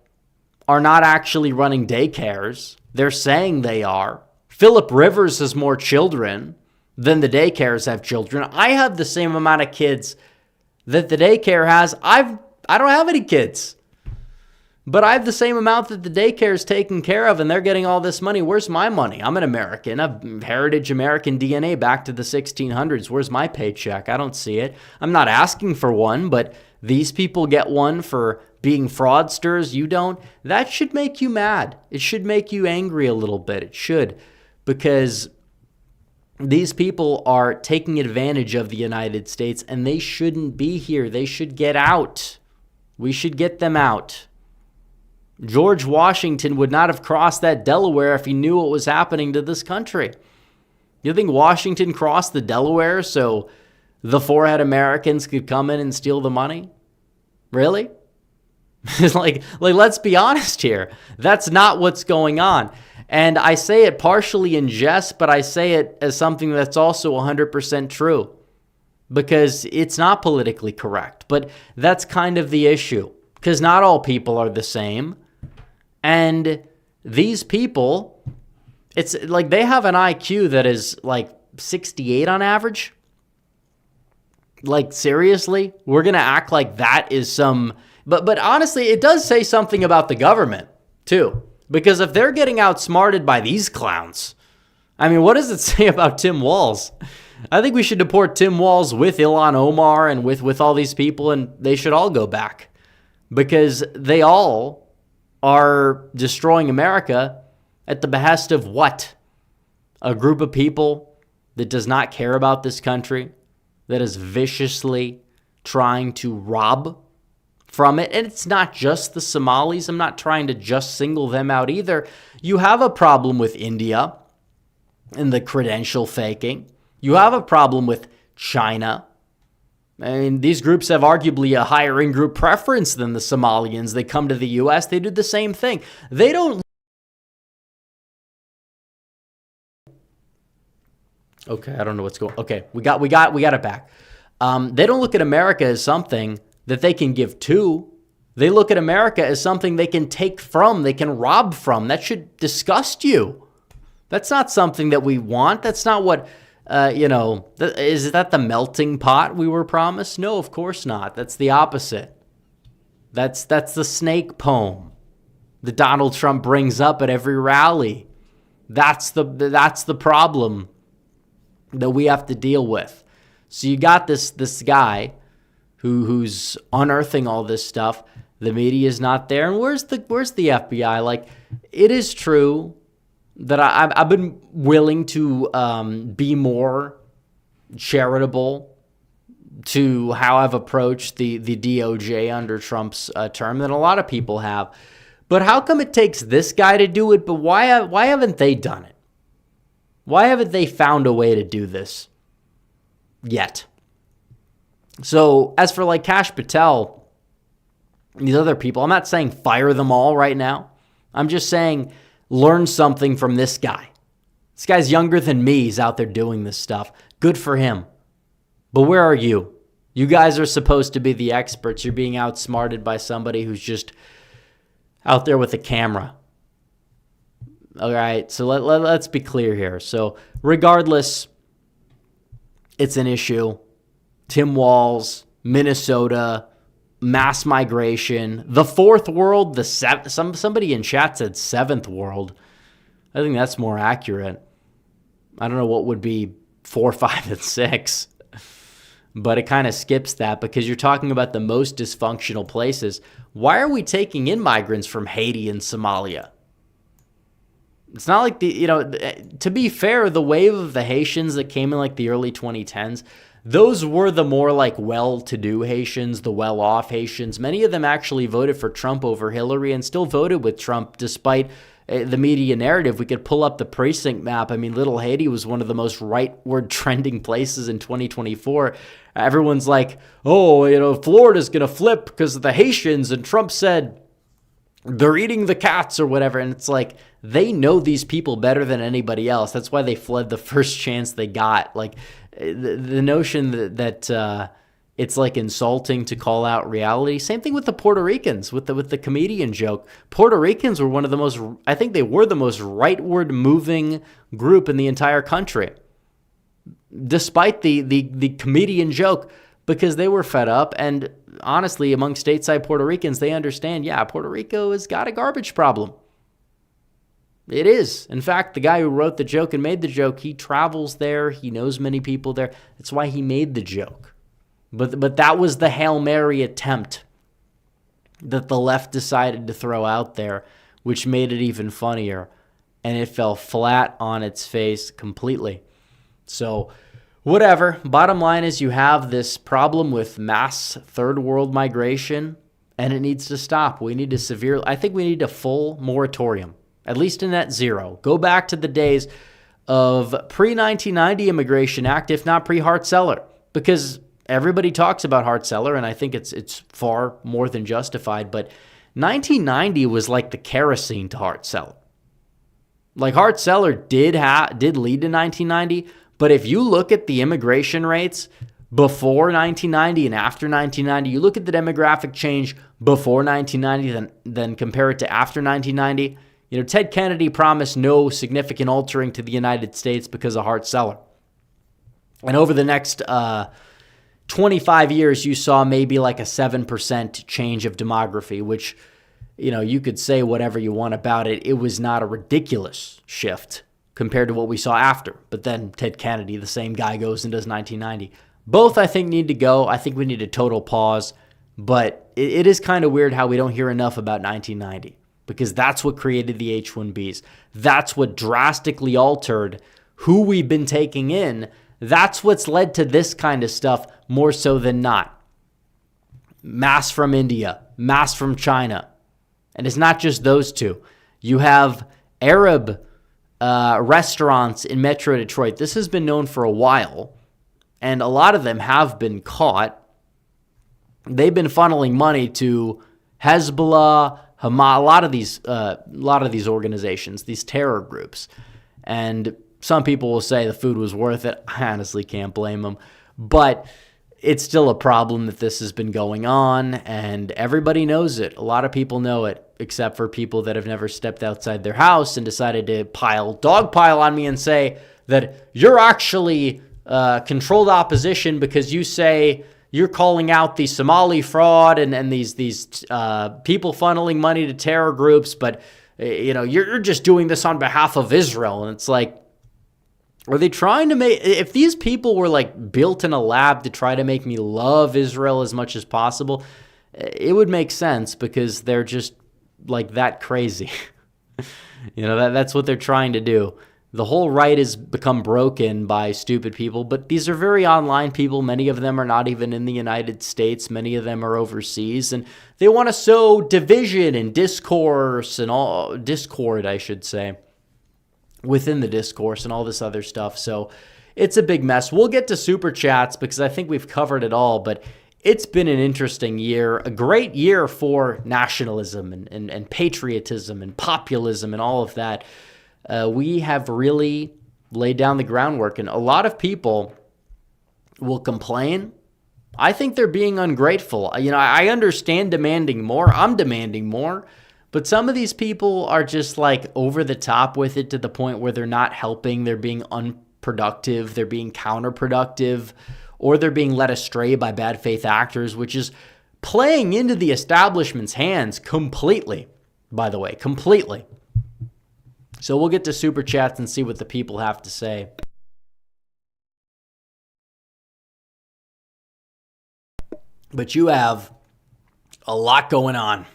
are not actually running daycares. They're saying they are. Philip Rivers has more children than the daycares have children. I have the same amount of kids that the daycare has. I don't have any kids. But I have the same amount that the daycare is taken care of, and they're getting all this money. Where's my money? I'm an American. I've heritage American DNA back to the 1600s. Where's my paycheck? I don't see it. I'm not asking for one, but these people get one for being fraudsters. You don't. That should make you mad. It should make you angry a little bit. It should, because these people are taking advantage of the United States, and they shouldn't be here. They should get out. We should get them out. George Washington would not have crossed that Delaware if he knew what was happening to this country. You think Washington crossed the Delaware so the forehead Americans could come in and steal the money? Really? like, let's be honest here. That's not what's going on. And I say it partially in jest, but I say it as something that's also 100% true, because it's not politically correct. But that's kind of the issue, because not all people are the same. And these people, it's like they have an IQ that is like 68 on average. Like, seriously? We're going to act like that is some... But honestly, it does say something about the government, too. Because if they're getting outsmarted by these clowns, I mean, what does it say about Tim Walz? I think we should deport Tim Walz with Ilhan Omar and with all these people, and they should all go back. Because they all are destroying America at the behest of what? A group of people that does not care about this country, that is viciously trying to rob from it. And it's not just the Somalis. I'm not trying to just single them out either. You have a problem with India and the credential faking. You have a problem with China. I mean, these groups have arguably a higher in-group preference than the Somalians. They come to the U.S., they do the same thing. They don't... Okay, I don't know what's going on. Okay, we got it back. They don't look at America as something that they can give to. They look at America as something they can take from, they can rob from. That should disgust you. That's not something that we want. That's not what... is that the melting pot we were promised? No, of course not. That's the opposite. That's the snake poem that Donald Trump brings up at every rally. That's the problem that we have to deal with. So you got this guy who's unearthing all this stuff. The media is not there. And where's the FBI? Like, it is true that I've been willing to be more charitable to how I've approached the DOJ under Trump's term than a lot of people have. But how come it takes this guy to do it, but why haven't they done it? Why haven't they found a way to do this yet? So as for like Kash Patel, these other people, I'm not saying fire them all right now. I'm just saying learn something from this guy. This guy's younger than me. He's out there doing this stuff. Good for him. But where are you? You guys are supposed to be the experts. You're being outsmarted by somebody who's just out there with a camera. All right, so let's be clear here. So regardless, it's an issue. Tim Walz, Minnesota, mass migration, the fourth world, somebody in chat said seventh world. I think that's more accurate. I don't know what would be 4, 5, and 6, but it kind of skips that because you're talking about the most dysfunctional places. Why are we taking in migrants from Haiti and Somalia? It's not like to be fair, the wave of the Haitians that came in like the early 2010s, those were the more like well-to-do Haitians, the well-off Haitians. Many of them actually voted for Trump over Hillary and still voted with Trump despite the media narrative. We could pull up the precinct map. I mean, Little Haiti was one of the most rightward trending places in 2024. Everyone's like, Florida's going to flip because of the Haitians. And Trump said they're eating the cats or whatever. And it's like, they know these people better than anybody else. That's why they fled the first chance they got. Like the notion that it's like insulting to call out reality. Same thing with the Puerto Ricans, with the comedian joke. Puerto Ricans were one of the most, I think they were the most rightward moving group in the entire country, despite the comedian joke. because they were fed up. And honestly, among stateside Puerto Ricans, they understand, yeah, Puerto Rico has got a garbage problem. It is. In fact, the guy who wrote the joke and made the joke, he travels there. He knows many people there. That's why he made the joke. But that was the Hail Mary attempt that the left decided to throw out there, which made it even funnier. And it fell flat on its face completely. So, whatever. Bottom line is you have this problem with mass third world migration, and it needs to stop. I think we need a full moratorium, at least a net zero. Go back to the days of pre-1990 Immigration Act, if not pre-Hart-Celler, because everybody talks about Hart-Celler, and I think it's far more than justified, but 1990 was like the kerosene to Hart-Celler. Like Hart-Celler did lead to 1990, but if you look at the immigration rates before 1990 and after 1990, you look at the demographic change before 1990, then compare it to after 1990, Ted Kennedy promised no significant altering to the United States because of Hart-Celler. And over the next 25 years, you saw maybe like a 7% change of demography, which, you could say whatever you want about it. It was not a ridiculous shift compared to what we saw after. But then Ted Kennedy, the same guy, goes and does 1990. Both, I think, need to go. I think we need a total pause. But it is kind of weird how we don't hear enough about 1990, because that's what created the H-1Bs. That's what drastically altered who we've been taking in. That's what's led to this kind of stuff more so than not. Mass from India, mass from China. And it's not just those two. You have Arab restaurants in Metro Detroit. This has been known for a while, and a lot of them have been caught. They've been funneling money to Hezbollah, Hamas, a lot of these organizations, these terror groups. And some people will say the food was worth it. I honestly can't blame them. But it's still a problem that this has been going on, and everybody knows it. A lot of people know it, except for people that have never stepped outside their house and decided to dogpile on me and say that you're actually controlled opposition because you say you're calling out the Somali fraud and these people funneling money to terror groups, but you're just doing this on behalf of Israel. And it's like, are they trying to if these people were like built in a lab to try to make me love Israel as much as possible, it would make sense, because they're just like that crazy. That's what they're trying to do. The whole right has become broken by stupid people, but these are very online people. Many of them are not even in the United States. Many of them are overseas, and they want to sow division and discord, I should say, within the discourse and all this other stuff. So it's a big mess. We'll get to super chats because I think we've covered it all, but it's been an interesting year, a great year for nationalism and patriotism and populism and all of that. We have really laid down the groundwork, and a lot of people will complain. I think they're being ungrateful. I understand demanding more. I'm demanding more. But some of these people are just like over the top with it to the point where they're not helping. They're being unproductive. They're being counterproductive, or they're being led astray by bad faith actors, which is playing into the establishment's hands completely, by the way, completely. So we'll get to super chats and see what the people have to say. But you have a lot going on.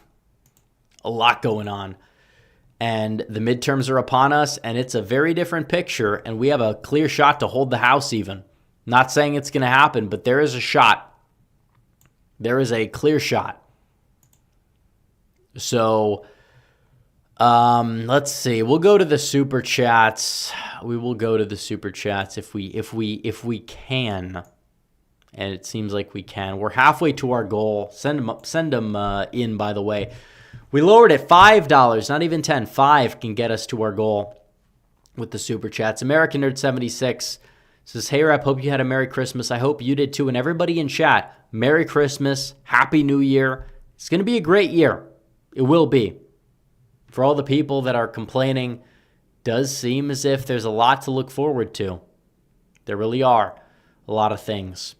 And the midterms are upon us, and it's a very different picture, and we have a clear shot to hold the House even. Not saying it's going to happen, but there is a shot. There is a clear shot. So, let's see. We'll go to the super chats. We will go to the super chats if we can. And it seems like we can. We're halfway to our goal. Send them in, by the way. We lowered it $5, not even 10. 5 can get us to our goal with the super chats. American Nerd 76 says, "Hey Rep, hope you had a Merry Christmas. I hope you did too. And everybody in chat, Merry Christmas, Happy New Year. It's going to be a great year. It will be. For all the people that are complaining, does seem as if there's a lot to look forward to. There really are a lot of things.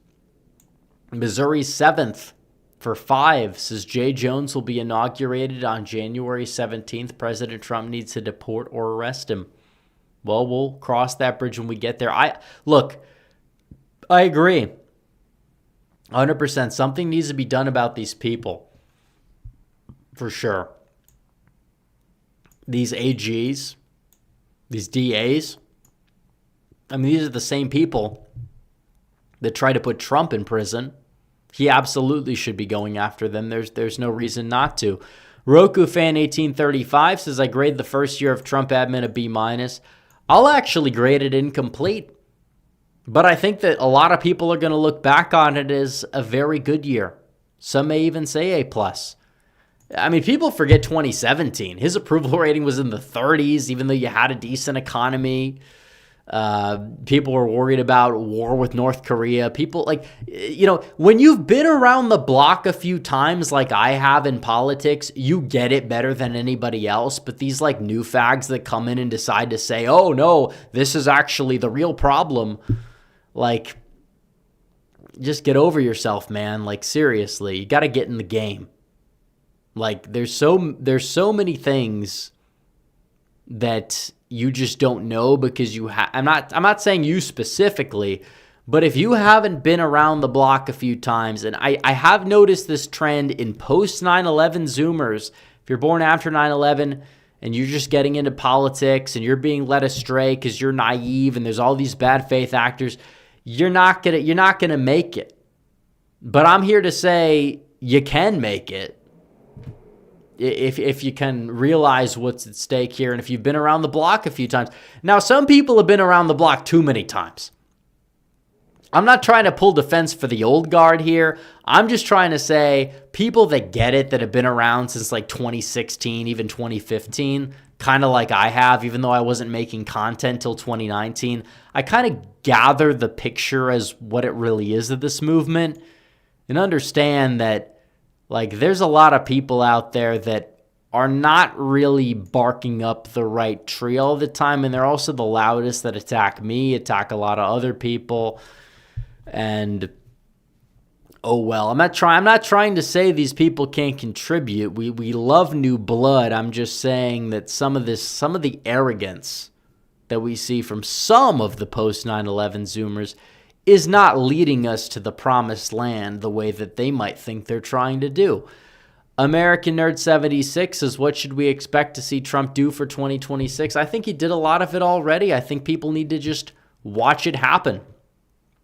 Missouri's 7th for 5 says Jay Jones will be inaugurated on January 17th. President Trump needs to deport or arrest him. Well, we'll cross that bridge when we get there. I agree. 100%. Something needs to be done about these people. For sure. These AGs, these DAs, I mean, these are the same people that try to put Trump in prison. He absolutely should be going after them. There's no reason not to. Roku Fan 1835 says, I grade the first year of Trump admin a B-. I'll actually grade it incomplete. But I think that a lot of people are going to look back on it as a very good year. Some may even say A+. I mean, people forget 2017. His approval rating was in the 30s, even though you had a decent economy. People were worried about war with North Korea. People when you've been around the block a few times like I have in politics, you get it better than anybody else. But these new fags that come in and decide to say, oh no, this is actually the real problem. Just get over yourself, man. Seriously, you got to get in the game. There's so many things that you just don't know because I'm not saying you specifically, but if you haven't been around the block a few times, and I have noticed this trend in post 9/11 Zoomers, if you're born after 9/11 and you're just getting into politics and you're being led astray because you're naive and there's all these bad faith actors, you're not gonna make it. But I'm here to say you can make it. If you can realize what's at stake here, and if you've been around the block a few times. Now, some people have been around the block too many times. I'm not trying to pull defense for the old guard here. I'm just trying to say people that get it, that have been around since 2016, even 2015, kind of like I have, even though I wasn't making content till 2019, I kind of gather the picture as what it really is of this movement and understand that there's a lot of people out there that are not really barking up the right tree all the time, and they're also the loudest that attack me, attack a lot of other people, and oh well. I'm not trying to say these people can't contribute. We love new blood. I'm just saying that some of the arrogance that we see from some of the post 9/11 Zoomers is not leading us to the promised land the way that they might think they're trying to do. American Nerd 76 says, what should we expect to see Trump do for 2026? I think he did a lot of it already. I think people need to just watch it happen.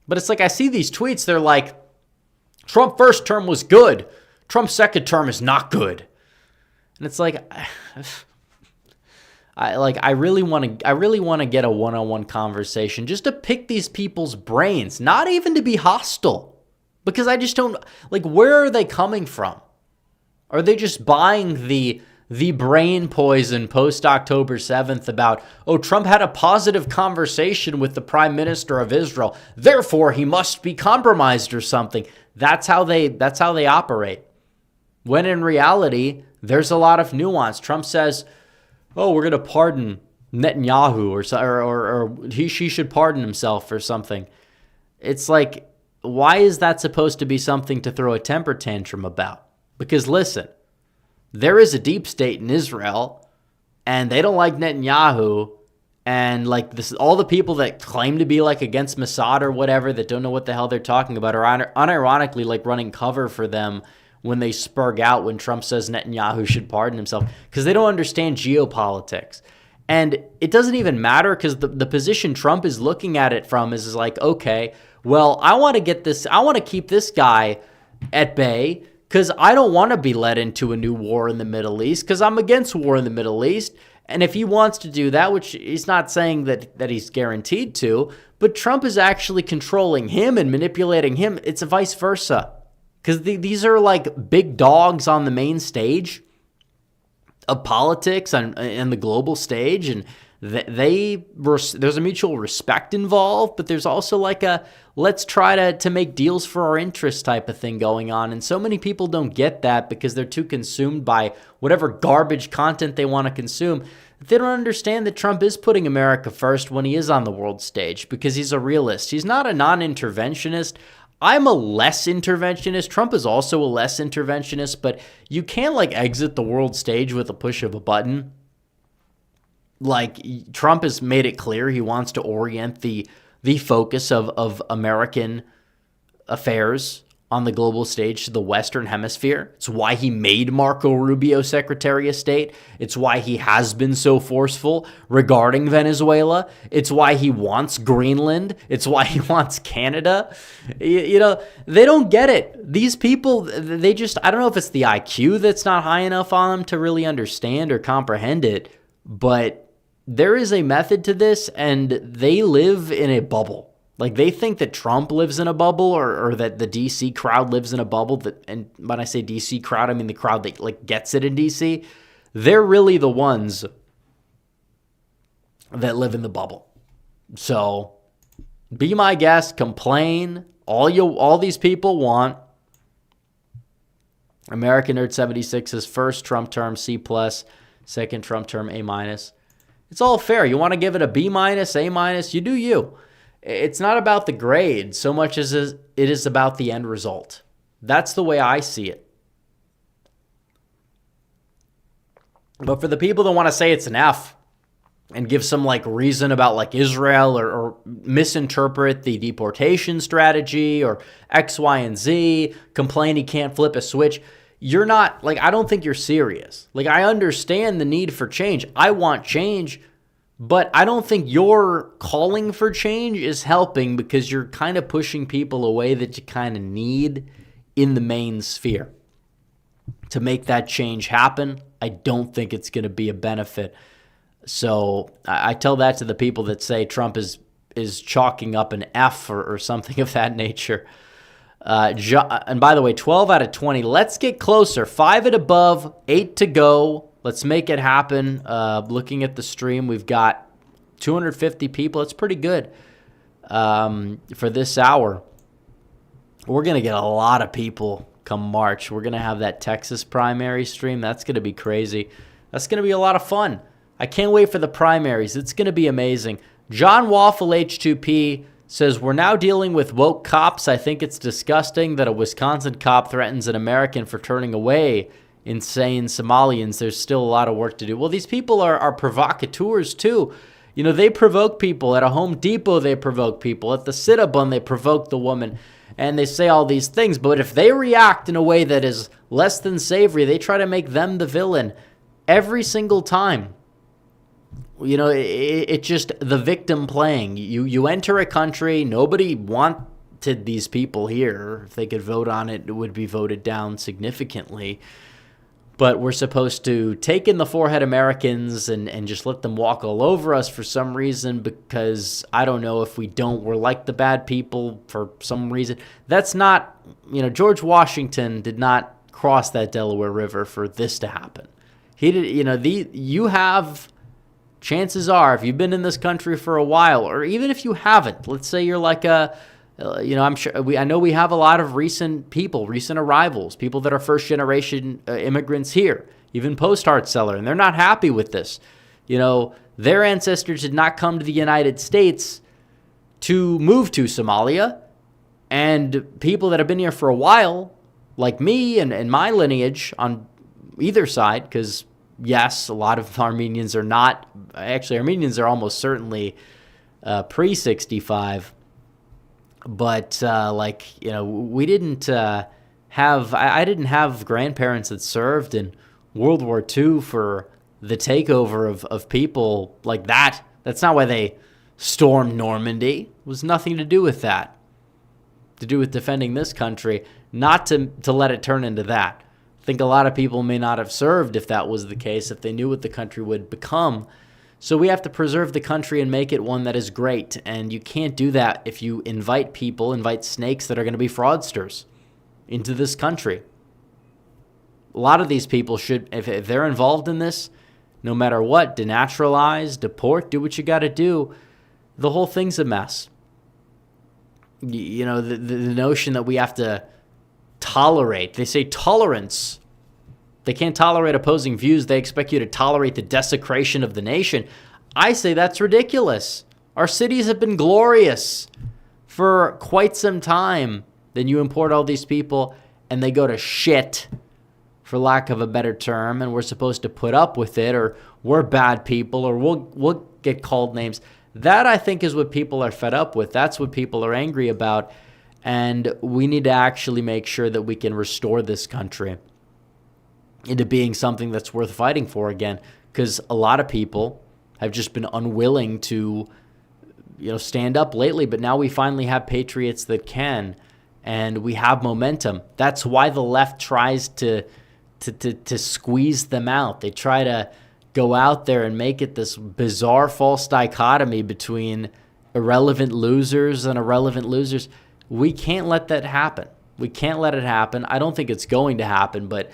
But it's I see these tweets, they're like, Trump first term was good. Trump's second term is not good. And it's I really want to get a one-on-one conversation just to pick these people's brains, not even to be hostile, because I just don't where are they coming from? Are they just buying the brain poison post October 7th about, oh, Trump had a positive conversation with the Prime Minister of Israel, therefore he must be compromised or something? That's how they operate. When in reality, there's a lot of nuance. Trump says, oh, we're going to pardon Netanyahu or she should pardon himself or something. It's why is that supposed to be something to throw a temper tantrum about? Because listen, there is a deep state in Israel and they don't like Netanyahu, and this, all the people that claim to be against Mossad or whatever that don't know what the hell they're talking about are unironically running cover for them when they spurg out when Trump says Netanyahu should pardon himself, because they don't understand geopolitics. And it doesn't even matter, because the position Trump is looking at it from is okay, well, I want to keep this guy at bay because I don't want to be led into a new war in the Middle East, because I'm against war in the Middle East. And if he wants to do that, which he's not saying that he's guaranteed to, but Trump is actually controlling him and manipulating him. It's vice versa. Because these are big dogs on the main stage of politics and the global stage, and there's a mutual respect involved, but there's also a let's try to make deals for our interests type of thing going on. And so many people don't get that because they're too consumed by whatever garbage content they want to consume. They don't understand that Trump is putting America first when he is on the world stage, because he's a realist. He's not a non-interventionist. I'm a less interventionist. Trump is also a less interventionist, but you can't like exit the world stage with a push of a button. Like Trump has made it clear he wants to orient the focus of American affairs on the global stage to the Western Hemisphere. It's why he made Marco Rubio Secretary of State. It's why he has been so forceful regarding Venezuela. It's why he wants Greenland. It's why he wants Canada. You know, they don't get it. These people, they just, I don't know if it's the IQ that's not high enough on them to really understand or comprehend it, but there is a method to this, and they live in a bubble. Like, they think that Trump lives in a bubble or that the D.C. crowd lives in a bubble. And when I say D.C. crowd, I mean the crowd that, like, gets it in D.C. They're really the ones that live in the bubble. So, be my guest. Complain. All these people want. American Nerd 76's first Trump term, C+. Second Trump term, A-. It's all fair. You want to give it a B-, A-, you do you. It's not about the grade so much as it is about the end result. That's the way I see it. But for the people that want to say it's an F and give some like reason about like Israel or misinterpret the deportation strategy or X, Y, and Z, complain he can't flip a switch, you're not, like, I don't think you're serious. Like, I understand the need for change. I want change. But I don't think your calling for change is helping because you're kind of pushing people away that you kind of need in the main sphere. To make that change happen, I don't think it's going to be a benefit. So I tell that to the people that say Trump is chalking up an F or something of that nature. And by the way, 12 out of 20. Let's get closer. 5 and above, 8 to go. Let's make it happen. Looking at the stream, we've got 250 people. It's pretty good for this hour. We're going to get a lot of people come March. We're going to have that Texas primary stream. That's going to be crazy. That's going to be a lot of fun. I can't wait for the primaries. It's going to be amazing. John Waffle H2P says, we're now dealing with woke cops. I think it's disgusting that a Wisconsin cop threatens an American for turning away insane Somalians. There's still a lot of work to do. Well, these people are provocateurs too. You know, they provoke people. At a Home Depot, they provoke people. At the Cinnabon, they provoke the woman. And they say all these things. But if they react in a way that is less than savory, they try to make them the villain every single time. You know, it's just the victim playing. You enter a country, nobody wanted these people here. If they could vote on it, it would be voted down significantly. But we're supposed to take in the forehead Americans and just let them walk all over us for some reason because, I don't know, if we don't, we're like the bad people for some reason. That's not, you know, George Washington did not cross that Delaware River for this to happen. He did, you know, you have, chances are, if you've been in this country for a while, or even if you haven't, let's say you're like I know we have a lot of recent arrivals, people that are first generation immigrants here, even post-Hart Celler, and they're not happy with this. You know, their ancestors did not come to the United States to move to Somalia, and people that have been here for a while, like me and my lineage on either side, because yes, a lot of Armenians are not, actually Armenians are almost certainly pre-65. But, we didn't I didn't have grandparents that served in World War II for the takeover of people like that. That's not why they stormed Normandy. It was nothing to do with that. To do with defending this country, not to let it turn into that. I think a lot of people may not have served if that was the case, if they knew what the country would become. So we have to preserve the country and make it one that is great. And you can't do that if you invite snakes that are going to be fraudsters into this country. A lot of these people should, if they're involved in this, no matter what, denaturalize, deport, do what you got to do. The whole thing's a mess. You know, the notion that we have to tolerate. They say tolerance. They can't tolerate opposing views. They expect you to tolerate the desecration of the nation. I say that's ridiculous. Our cities have been glorious for quite some time. Then you import all these people and they go to shit, for lack of a better term, and we're supposed to put up with it, or we're bad people, or we'll get called names. That, I think, is what people are fed up with. That's what people are angry about. And we need to actually make sure that we can restore this country into being something that's worth fighting for again. Because a lot of people have just been unwilling to, stand up lately. But now we finally have patriots that can, and we have momentum. That's why the left tries to squeeze them out. They try to go out there and make it this bizarre false dichotomy between irrelevant losers and irrelevant losers. We can't let that happen. We can't let it happen. I don't think it's going to happen, but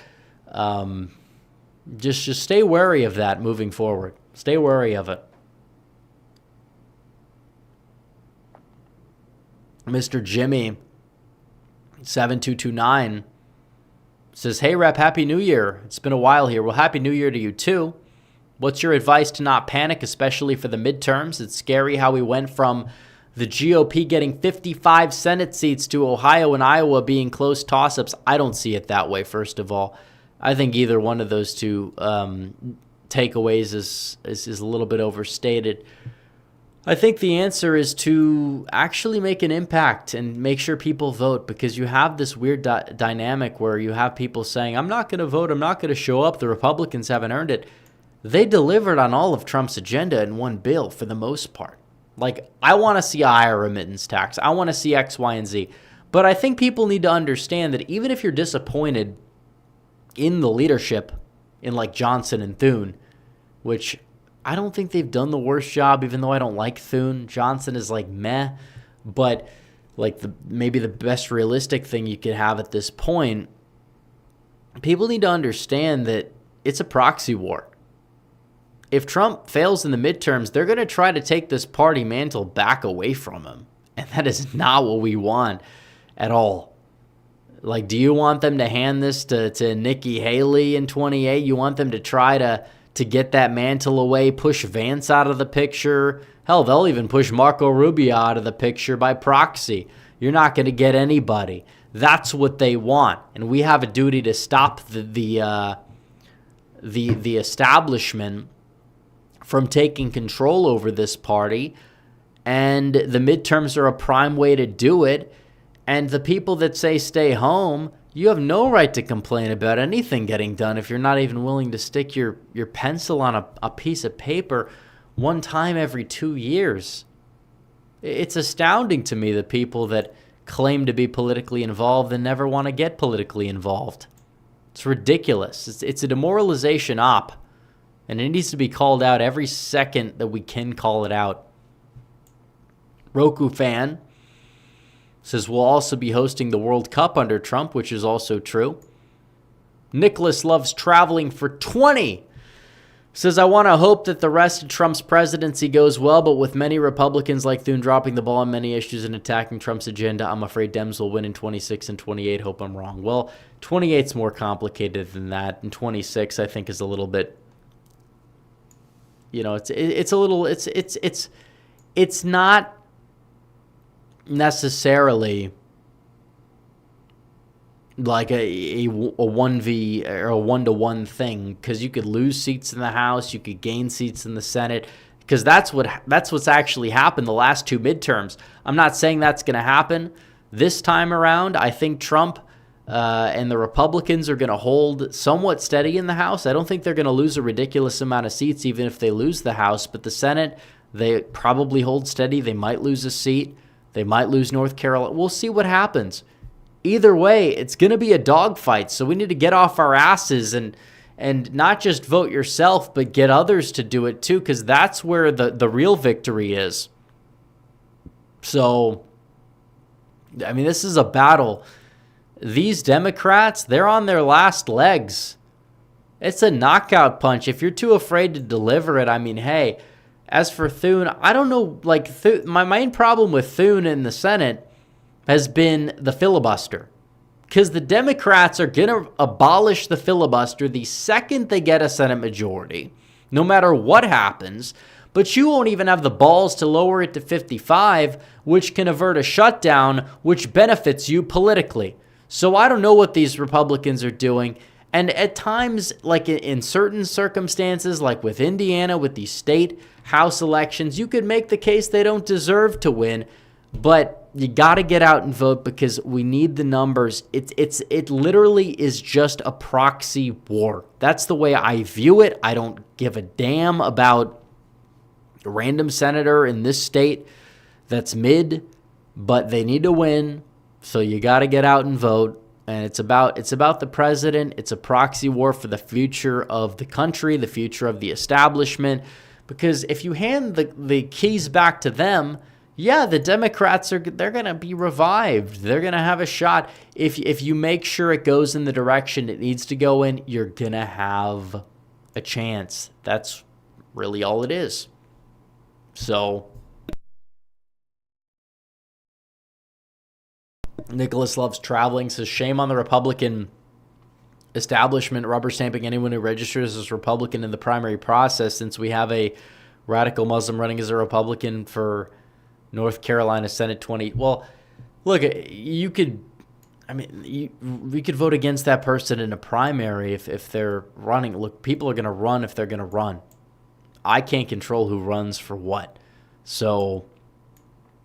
just stay wary of that moving forward. Stay wary of it. Mr. Jimmy 7229 says, "Hey Rep, Happy New Year. It's been a while here." Well, Happy New Year to you too. What's your advice to not panic, especially for the midterms? It's scary how we went from the GOP getting 55 Senate seats to Ohio and Iowa being close toss-ups. I don't see it that way, first of all. I think either one of those two takeaways is a little bit overstated. I think the answer is to actually make an impact and make sure people vote, because you have this weird dynamic where you have people saying, I'm not going to vote, I'm not going to show up, the Republicans haven't earned it. They delivered on all of Trump's agenda in one bill for the most part. Like, I want to see a higher remittance tax. I want to see X, Y, and Z. But I think people need to understand that even if you're disappointed in the leadership in like Johnson and Thune, which I don't think they've done the worst job, even though I don't like Thune. Johnson is like meh, but like maybe the best realistic thing you could have at this point. People need to understand that it's a proxy war. If Trump fails in the midterms, they're going to try to take this party mantle back away from him. And that is not what we want at all. Like, do you want them to hand this to Nikki Haley in 28? You want them to try to get that mantle away, push Vance out of the picture? Hell, they'll even push Marco Rubio out of the picture by proxy. You're not going to get anybody. That's what they want. And we have a duty to stop the establishment from taking control over this party, and the midterms are a prime way to do it. And the people that say stay home, you have no right to complain about anything getting done if you're not even willing to stick your pencil on a piece of paper one time every 2 years. It's astounding to me, the people that claim to be politically involved and never want to get politically involved. It's ridiculous. It's a demoralization op. And it needs to be called out every second that we can call it out. Roku fan says we'll also be hosting the World Cup under Trump, which is also true. Nicholas loves traveling for 20. Says, I want to hope that the rest of Trump's presidency goes well, but with many Republicans like Thune dropping the ball on many issues and attacking Trump's agenda, I'm afraid Dems will win in 26 and 28. Hope I'm wrong. Well, 28's more complicated than that. And 26, I think, is a little bit... it's not necessarily like a 1v or a 1-to-1 thing, because you could lose seats in the House, you could gain seats in the Senate, because that's what's actually happened the last two midterms. I'm not saying that's going to happen this time around. I think Trump and the Republicans are going to hold somewhat steady in the House. I don't think they're going to lose a ridiculous amount of seats, even if they lose the House. But the Senate, they probably hold steady. They might lose a seat. They might lose North Carolina. We'll see what happens. Either way, it's going to be a dogfight. So we need to get off our asses and not just vote yourself, but get others to do it too, because that's where the real victory is. So, I mean, this is a battle. These Democrats, they're on their last legs. It's a knockout punch. If you're too afraid to deliver it, I mean, hey, as for Thune, I don't know, like, my main problem with Thune in the Senate has been the filibuster. Because the Democrats are going to abolish the filibuster the second they get a Senate majority, no matter what happens. but you won't even have the balls to lower it to 55, which can avert a shutdown, which benefits you politically. So I don't know what these Republicans are doing. And at times, like in certain circumstances, like with Indiana, with these state house elections, you could make the case they don't deserve to win, but you got to get out and vote because we need the numbers. It literally is just a proxy war. That's the way I view it. I don't give a damn about a random senator in this state that's mid, but they need to win. So you got to get out and vote. And it's about the president. It's a proxy war for the future of the country, the future of the establishment. Because if you hand the keys back to them, yeah, the Democrats they're going to be revived. They're going to have a shot. If you make sure it goes in the direction it needs to go in, you're going to have a chance. That's really all it is. So Nicholas Loves Traveling says, shame on the Republican establishment rubber stamping anyone who registers as Republican in the primary process, since we have a radical Muslim running as a Republican for North Carolina Senate 20. Well, look, we could vote against that person in a primary if they're running. Look, people are going to run if they're going to run. I can't control who runs for what. So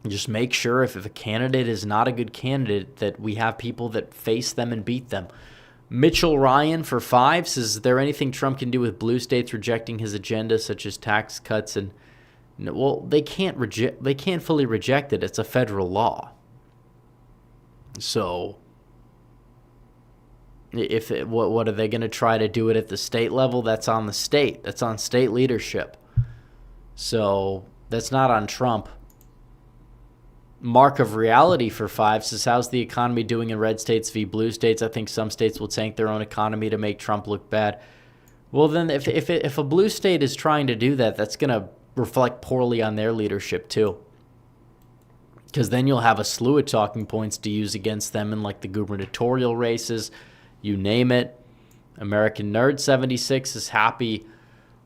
just make sure if a candidate is not a good candidate that we have people that face them and beat them. Mitchell Ryan for 5 says, is there anything Trump can do with blue states rejecting his agenda, such as tax cuts? And well, they can't fully reject it. It's a federal law. So what are they going to try to do it at the state level? That's on the state. That's on state leadership. So that's not on Trump. Mark of Reality for 5 says, how's the economy doing in red states v. blue states? I think some states will tank their own economy to make Trump look bad. Well, then if a blue state is trying to do that, that's going to reflect poorly on their leadership too. Because then you'll have a slew of talking points to use against them in like the gubernatorial races, you name it. American Nerd 76 is happy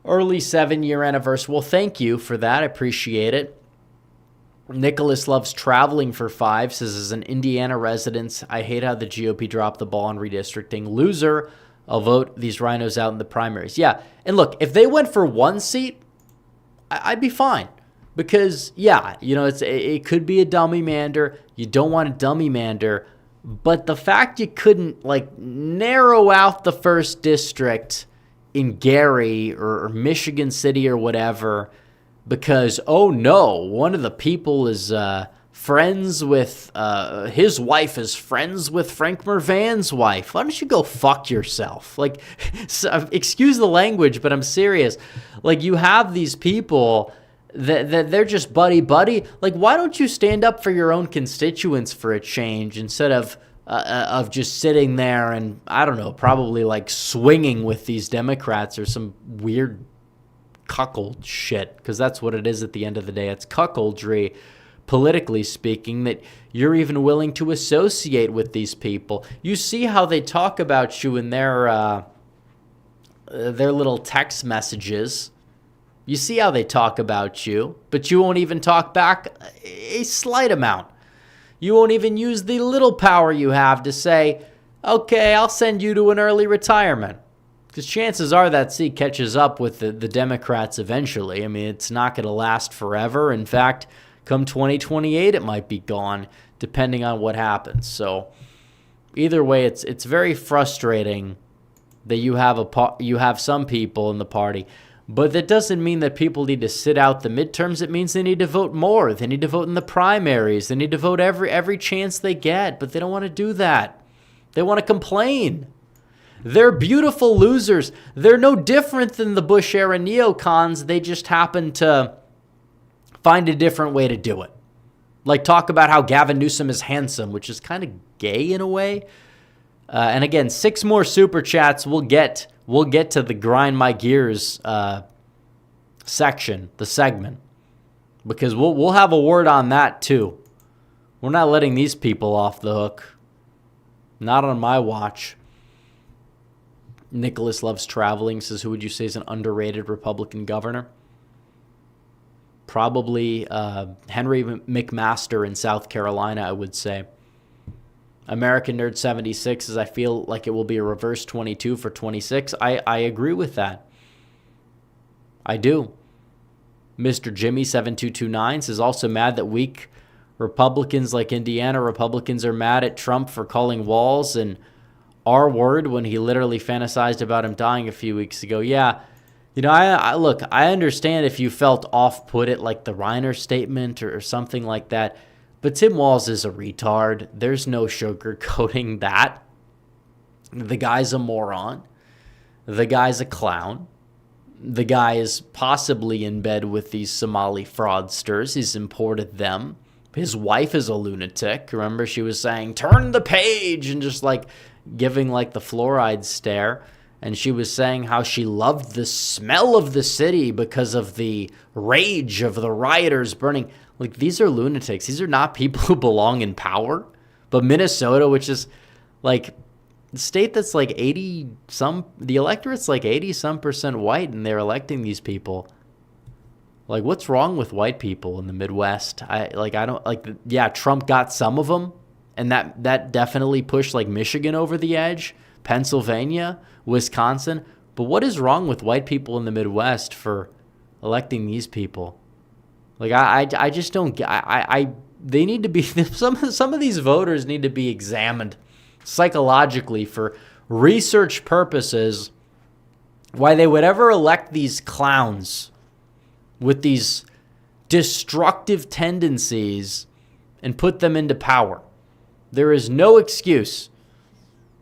early 7-year anniversary. Well, thank you for that. I appreciate it. Nicholas Loves Traveling for 5 says, as an Indiana resident, I hate how the GOP dropped the ball on redistricting. Loser, I'll vote these rhinos out in the primaries. Yeah, and look, if they went for 1 seat, I'd be fine. Because, yeah, it could be a dummy mander. You don't want a dummy mander. But the fact you couldn't, narrow out the first district in Gary or Michigan City or whatever, because, oh no, one of the people is friends with, his wife is friends with Frank Mervan's wife. Why don't you go fuck yourself? Excuse the language, but I'm serious. You have these people that they're just buddy-buddy. Why don't you stand up for your own constituents for a change instead of just sitting there and, I don't know, probably swinging with these Democrats or some weird cuckold shit, because that's what it is at the end of the day. It's cuckoldry, politically speaking, that you're even willing to associate with these people. You see how they talk about you in their little text messages. You see how they talk about you, but you won't even talk back a slight amount. You won't even use the little power you have to say, okay, I'll send you to an early retirement. Because chances are that seat catches up with the Democrats eventually. I mean, it's not going to last forever. In fact, come 2028, it might be gone, depending on what happens. So either way, it's very frustrating that you have some people in the party. But that doesn't mean that people need to sit out the midterms. It means they need to vote more. They need to vote in the primaries. They need to vote every chance they get. But they don't want to do that. They want to complain. They're beautiful losers. They're no different than the Bush-era neocons. They just happen to find a different way to do it. Talk about how Gavin Newsom is handsome, which is kind of gay in a way. And again, 6 more super chats. We'll get to the grind my gears section, the segment, because we'll have a word on that too. We're not letting these people off the hook. Not on my watch. Nicholas Loves Traveling says, who would you say is an underrated Republican governor? Probably Henry McMaster in South Carolina, I would say. American Nerd 76 says, I feel like it will be a reverse 22 for 26. I agree with that. I do. Mr. Jimmy 7229 says, also mad that weak Republicans like Indiana Republicans are mad at Trump for calling Walz an R word when he literally fantasized about him dying a few weeks ago. Yeah. You know, I understand if you felt off-put at like the Reiner statement or something like that, but Tim Walz is a retard. There's no sugarcoating that. The guy's a moron. The guy's a clown. The guy is possibly in bed with these Somali fraudsters. He's imported them. His wife is a lunatic. Remember, she was saying, turn the page, and just like giving like the fluoride stare. And she was saying how she loved the smell of the city because of the rage of the rioters burning. Like, these are lunatics. These are not people who belong in power. But Minnesota, which is like the state that's like 80-some, the electorate's like 80-some% white, and they're electing these people. Like, what's wrong with white people in the Midwest? Yeah, Trump got some of them, and that definitely pushed like Michigan over the edge, Pennsylvania, Wisconsin. But what is wrong with white people in the Midwest for electing these people? Like, I just don't get. They need to be some of these voters need to be examined psychologically for research purposes. Why they would ever elect these clowns with these destructive tendencies and put them into power. There is no excuse.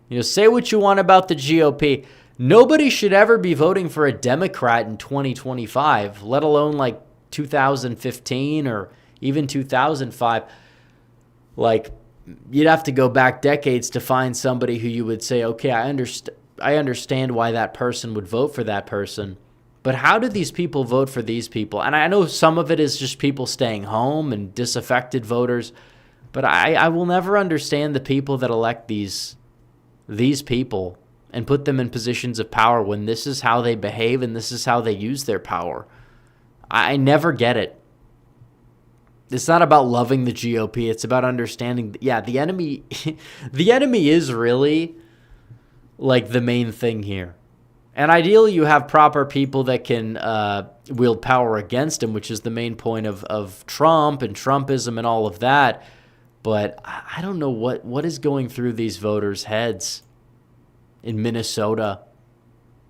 You know, say what you want about the GOP. Nobody should ever be voting for a Democrat in 2025, let alone like 2015 or even 2005. Like, you'd have to go back decades to find somebody who you would say, okay, I understand why that person would vote for that person. But how do these people vote for these people? And I know some of it is just people staying home and disaffected voters, but I will never understand the people that elect these people and put them in positions of power when this is how they behave and this is how they use their power. I never get it. It's not about loving the GOP. It's about understanding. Yeah, the enemy, the enemy is really like the main thing here. And ideally, you have proper people that can wield power against him, which is the main point of Trump and Trumpism and all of that. But I don't know what is going through these voters' heads in Minnesota.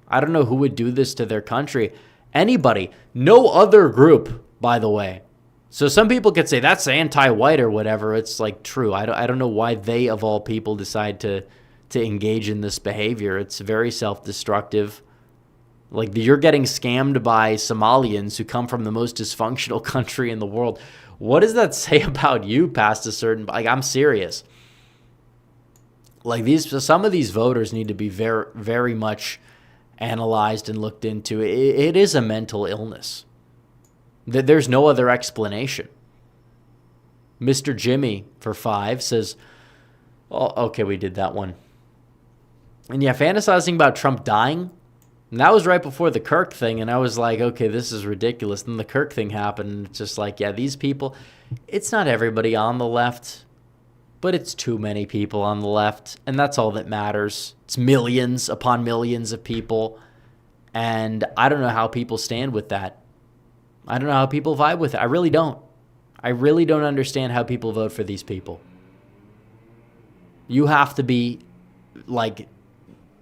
I don't know who would do this to their country. Anybody. No other group, by the way. So some people could say that's anti-white or whatever. It's like true. I don't know why they, of all people, decide to engage in this behavior. It's very self-destructive. Like, you're getting scammed by Somalians who come from the most dysfunctional country in the world. What does that say about you past a certain... Like, I'm serious. Like, some of these voters need to be very, very much analyzed and looked into. It is a mental illness. There's no other explanation. Mr. Jimmy, for 5, says... Oh, okay, we did that one. And yeah, fantasizing about Trump dying, and that was right before the Kirk thing, and I was like, okay, this is ridiculous. Then the Kirk thing happened, and it's just like, yeah, these people, it's not everybody on the left, but it's too many people on the left, and that's all that matters. It's millions upon millions of people, and I don't know how people stand with that. I don't know how people vibe with it. I really don't. I really don't understand how people vote for these people. You have to be, like,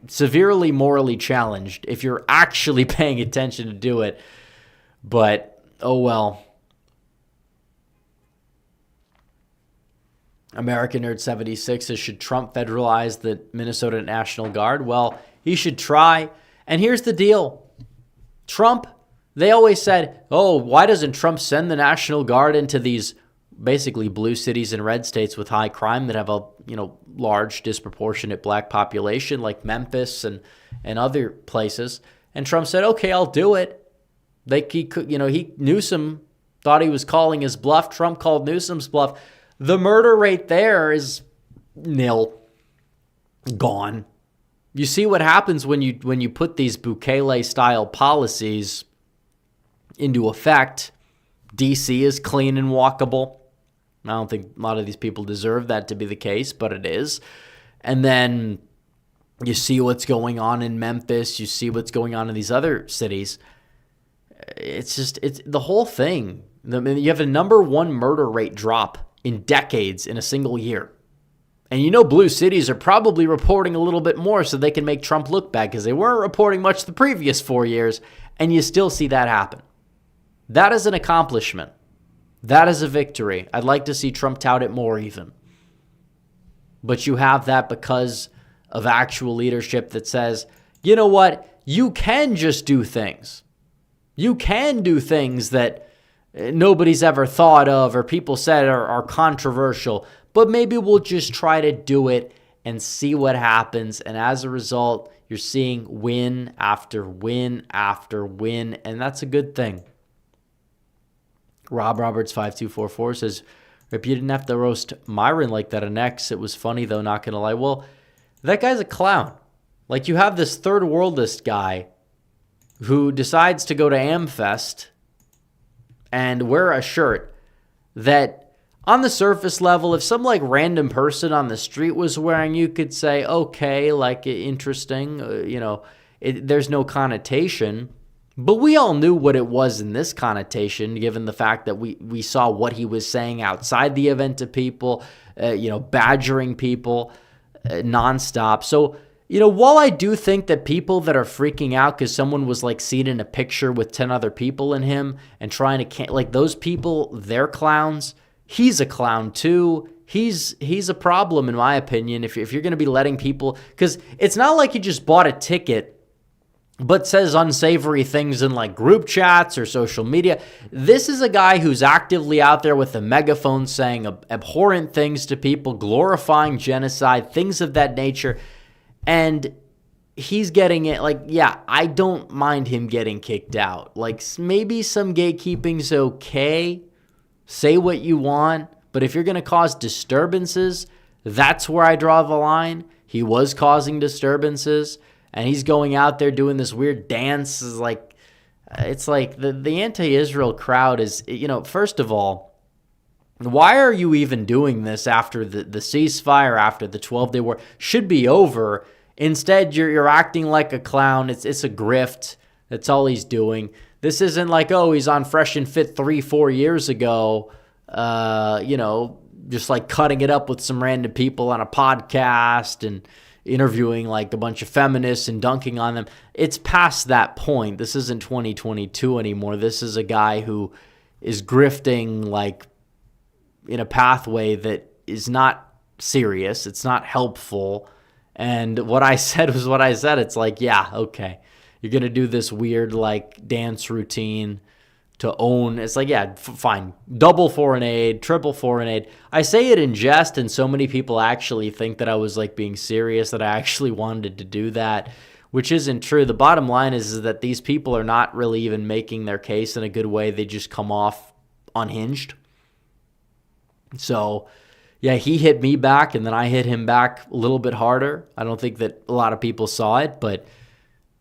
severely morally challenged if you're actually paying attention to do it. But, oh well. American Nerd 76 says, should Trump federalize the Minnesota National Guard? Well, he should try. And here's the deal. Trump, they always said, oh, why doesn't Trump send the National Guard into these basically blue cities and red states with high crime that have a large disproportionate black population like Memphis and other places? And Trump said, okay, I'll do it. Newsom thought he was calling his bluff. Trump called Newsom's bluff. The murder rate there is nil, gone. You see what happens when you put these Bukele style policies into effect. DC is clean and walkable. I don't think a lot of these people deserve that to be the case, but it is. And then you see what's going on in Memphis. You see what's going on in these other cities. It's the whole thing. You have a number one murder rate drop in decades in a single year. And you know blue cities are probably reporting a little bit more so they can make Trump look bad because they weren't reporting much the previous 4 years, and you still see that happen. That is an accomplishment. That is a victory. I'd like to see Trump tout it more even. But you have that because of actual leadership that says, you know what? You can just do things. You can do things that nobody's ever thought of or people said are controversial, but maybe we'll just try to do it and see what happens. And as a result, you're seeing win after win after win, and that's a good thing. Rob Roberts 5244 says, Rip, you didn't have to roast Myron like that on X. It was funny, though, not going to lie. Well, that guy's a clown. Like, you have this third worldist guy who decides to go to AmFest and wear a shirt that, on the surface level, if some, like, random person on the street was wearing, you could say, okay, like, interesting, there's no connotation. But we all knew what it was in this connotation, given the fact that we saw what he was saying outside the event to people, badgering people nonstop. So, while I do think that people that are freaking out because someone was like seen in a picture with 10 other people in him and trying to, like, those people, they're clowns. He's a clown too. He's a problem, in my opinion, if you're going to be letting people, because it's not like he just bought a ticket but says unsavory things in like group chats or social media. This is a guy who's actively out there with a megaphone saying abhorrent things to people, glorifying genocide, things of that nature. And he's getting it. Like, yeah, I don't mind him getting kicked out. Like, maybe some gatekeeping's okay. Say what you want. But if you're going to cause disturbances, that's where I draw the line. He was causing disturbances. And he's going out there doing this weird dance. It's like the anti-Israel crowd is, first of all, why are you even doing this after the ceasefire, after the 12-day war should be over? Instead, you're acting like a clown. It's a grift. That's all he's doing. This isn't like, oh, he's on Fresh and Fit 3-4 years ago, just like cutting it up with some random people on a podcast and interviewing like a bunch of feminists and dunking on them. It's past that point. This isn't 2022 anymore. This is a guy who is grifting like in a pathway that is not serious. It's not helpful. And what I said was what I said. It's like, yeah, okay. You're going to do this weird like dance routine to own. It's like, yeah, fine. Double foreign aid, triple foreign aid. I say it in jest, and so many people actually think that I was like being serious, that I actually wanted to do that, which isn't true. The bottom line is that these people are not really even making their case in a good way. They just come off unhinged. So, yeah, he hit me back, and then I hit him back a little bit harder. I don't think that a lot of people saw it, but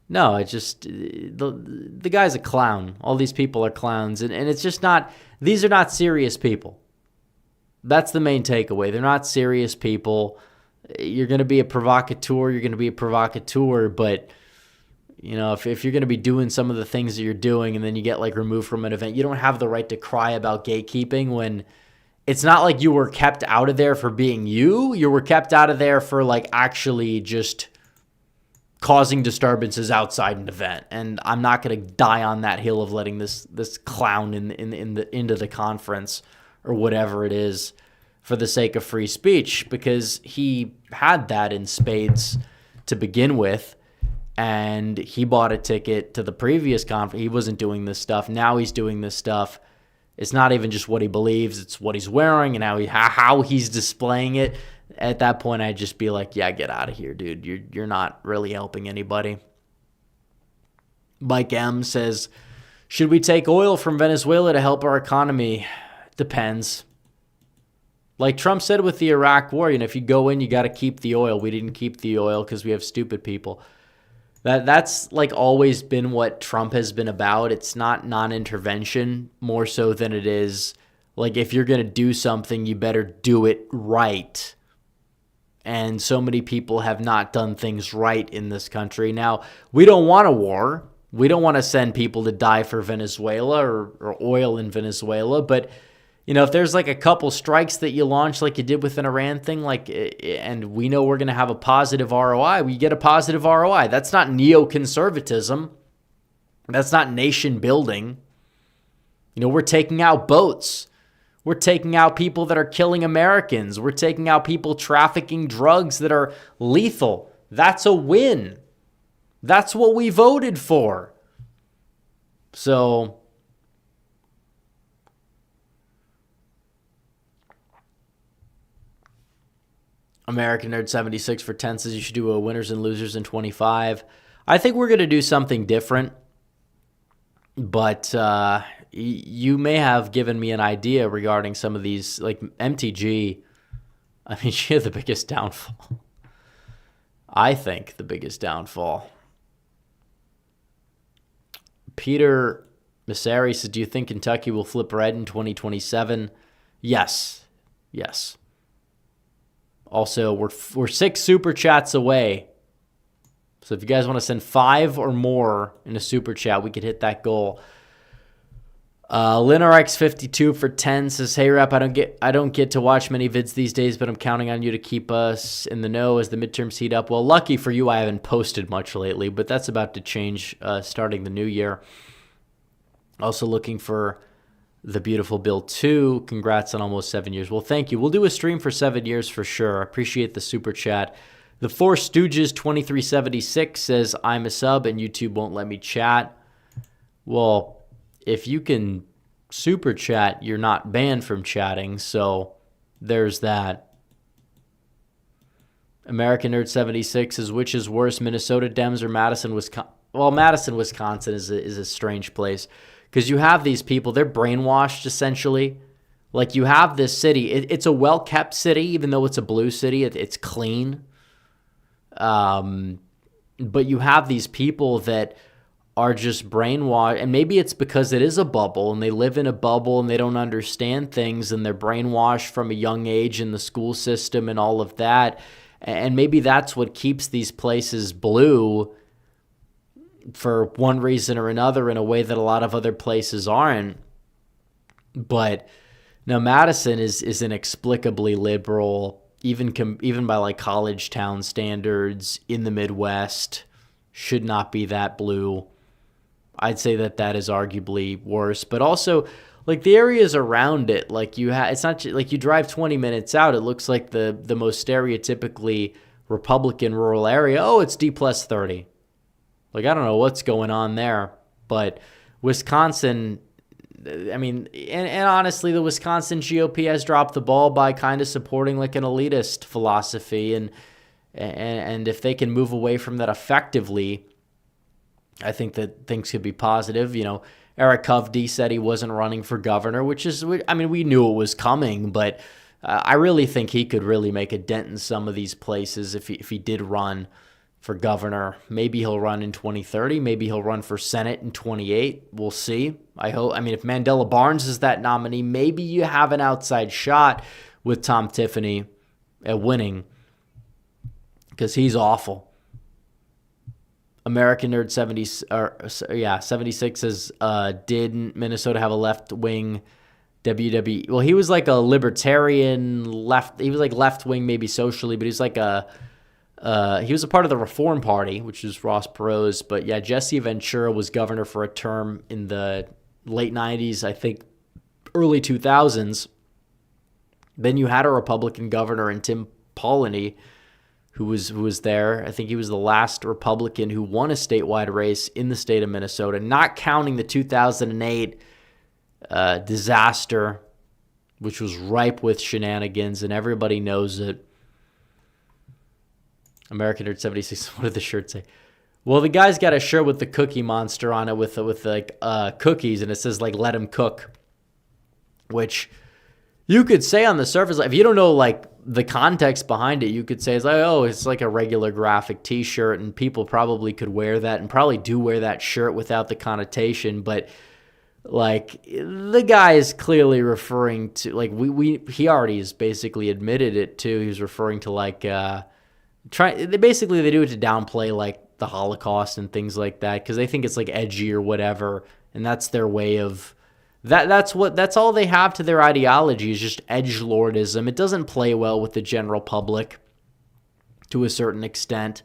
no, it's just the guy's a clown. All these people are clowns, and it's just not. These are not serious people. That's the main takeaway. They're not serious people. You're going to be a provocateur. You're going to be a provocateur, but if you're going to be doing some of the things that you're doing, and then you get like removed from an event, you don't have the right to cry about gatekeeping when it's not like you were kept out of there for being you. You were kept out of there for like actually just causing disturbances outside an event. And I'm not going to die on that hill of letting this clown into the conference or whatever it is for the sake of free speech, because he had that in spades to begin with. And he bought a ticket to the previous conference. He wasn't doing this stuff. Now he's doing this stuff. It's not even just what he believes. It's what he's wearing and how he's displaying it. At that point, I'd just be like, yeah, get out of here, dude. You're not really helping anybody. Mike M says, should we take oil from Venezuela to help our economy? Depends. Like Trump said with the Iraq war, if you go in, you got to keep the oil. We didn't keep the oil because we have stupid people. That's like always been what Trump has been about. It's not non-intervention more so than it is like if you're going to do something, you better do it right. And so many people have not done things right in this country. Now, we don't want a war. We don't want to send people to die for Venezuela or oil in Venezuela. But, if there's like a couple strikes that you launch like you did with an Iran thing, and we know we're going to have a positive ROI, we get a positive ROI. That's not neoconservatism. That's not nation building. We're taking out boats. We're taking out people that are killing Americans. We're taking out people trafficking drugs that are lethal. That's a win. That's what we voted for. So, American Nerd 76 for 10 says you should do a winners and losers in 25. I think we're going to do something different. But you may have given me an idea regarding some of these, like MTG. I mean, she had the biggest downfall. I think the biggest downfall. Peter Messeri says, do you think Kentucky will flip red in 2027? Yes. Also, we're 6 super chats away. So if you guys want to send 5 or more in a super chat, we could hit that goal. LinRX52 for 10 says, hey Rep, I don't get to watch many vids these days, but I'm counting on you to keep us in the know as the midterms heat up. Well, lucky for you, I haven't posted much lately, but that's about to change starting the new year. Also looking for the beautiful Bill 2. Congrats on almost 7 years. Well, thank you. We'll do a stream for 7 years for sure. I appreciate the super chat. The Four Stooges 2376 says, I'm a sub and YouTube won't let me chat. Well, if you can super chat, you're not banned from chatting. So there's that. American Nerd 76 says, which is worse, Minnesota Dems or Madison, Wisconsin? Well, Madison, Wisconsin is a strange place because you have these people, they're brainwashed essentially. Like you have this city, it's a well-kept city, even though it's a blue city, it's clean. But you have these people that are just brainwashed, and maybe it's because it is a bubble and they live in a bubble and they don't understand things and they're brainwashed from a young age in the school system and all of that. And maybe that's what keeps these places blue for one reason or another in a way that a lot of other places aren't. But now Madison is inexplicably liberal, even by like college town standards in the Midwest, should not be that blue. I'd say that is arguably worse, but also like the areas around it, like it's not like you drive 20 minutes out, it looks like the most stereotypically Republican rural area. Oh, it's D+30. Like, I don't know what's going on there, but Wisconsin, I mean, and honestly, the Wisconsin GOP has dropped the ball by kind of supporting like an elitist philosophy, and if they can move away from that effectively, I think that things could be positive. Eric Hovde said he wasn't running for governor, which is, I mean, we knew it was coming, but I really think he could really make a dent in some of these places if he did run for governor. Maybe he'll run in 2030. Maybe he'll run for Senate in 28. We'll see. I hope. I mean, if Mandela Barnes is that nominee, maybe you have an outside shot with Tom Tiffany at winning because he's awful. American Nerd 76 says, didn't Minnesota have a left-wing WWE? Well, he was like a libertarian left. He was like left-wing maybe socially, but he's like he was a part of the Reform Party, which is Ross Perot's. But yeah, Jesse Ventura was governor for a term in the late 90s, I think early 2000s. Then you had a Republican governor in Tim Polleny, who was there. I think he was the last Republican who won a statewide race in the state of Minnesota, not counting the 2008 disaster, which was ripe with shenanigans, and everybody knows it. American Nerd 76, what did the shirt say? Well, the guy's got a shirt with the Cookie Monster on it with like cookies, and it says like "Let him cook," which You could say on the surface, if you don't know like the context behind it, you could say it's like, oh, it's like a regular graphic t-shirt, and people probably could wear that and probably do wear that shirt without the connotation. But like the guy is clearly referring to like he already has basically admitted it too. He's referring to like they do it to downplay like the Holocaust and things like that because they think it's like edgy or whatever, and that's their way of that's all they have to their ideology is just edgelordism. It doesn't play well with the general public to a certain extent.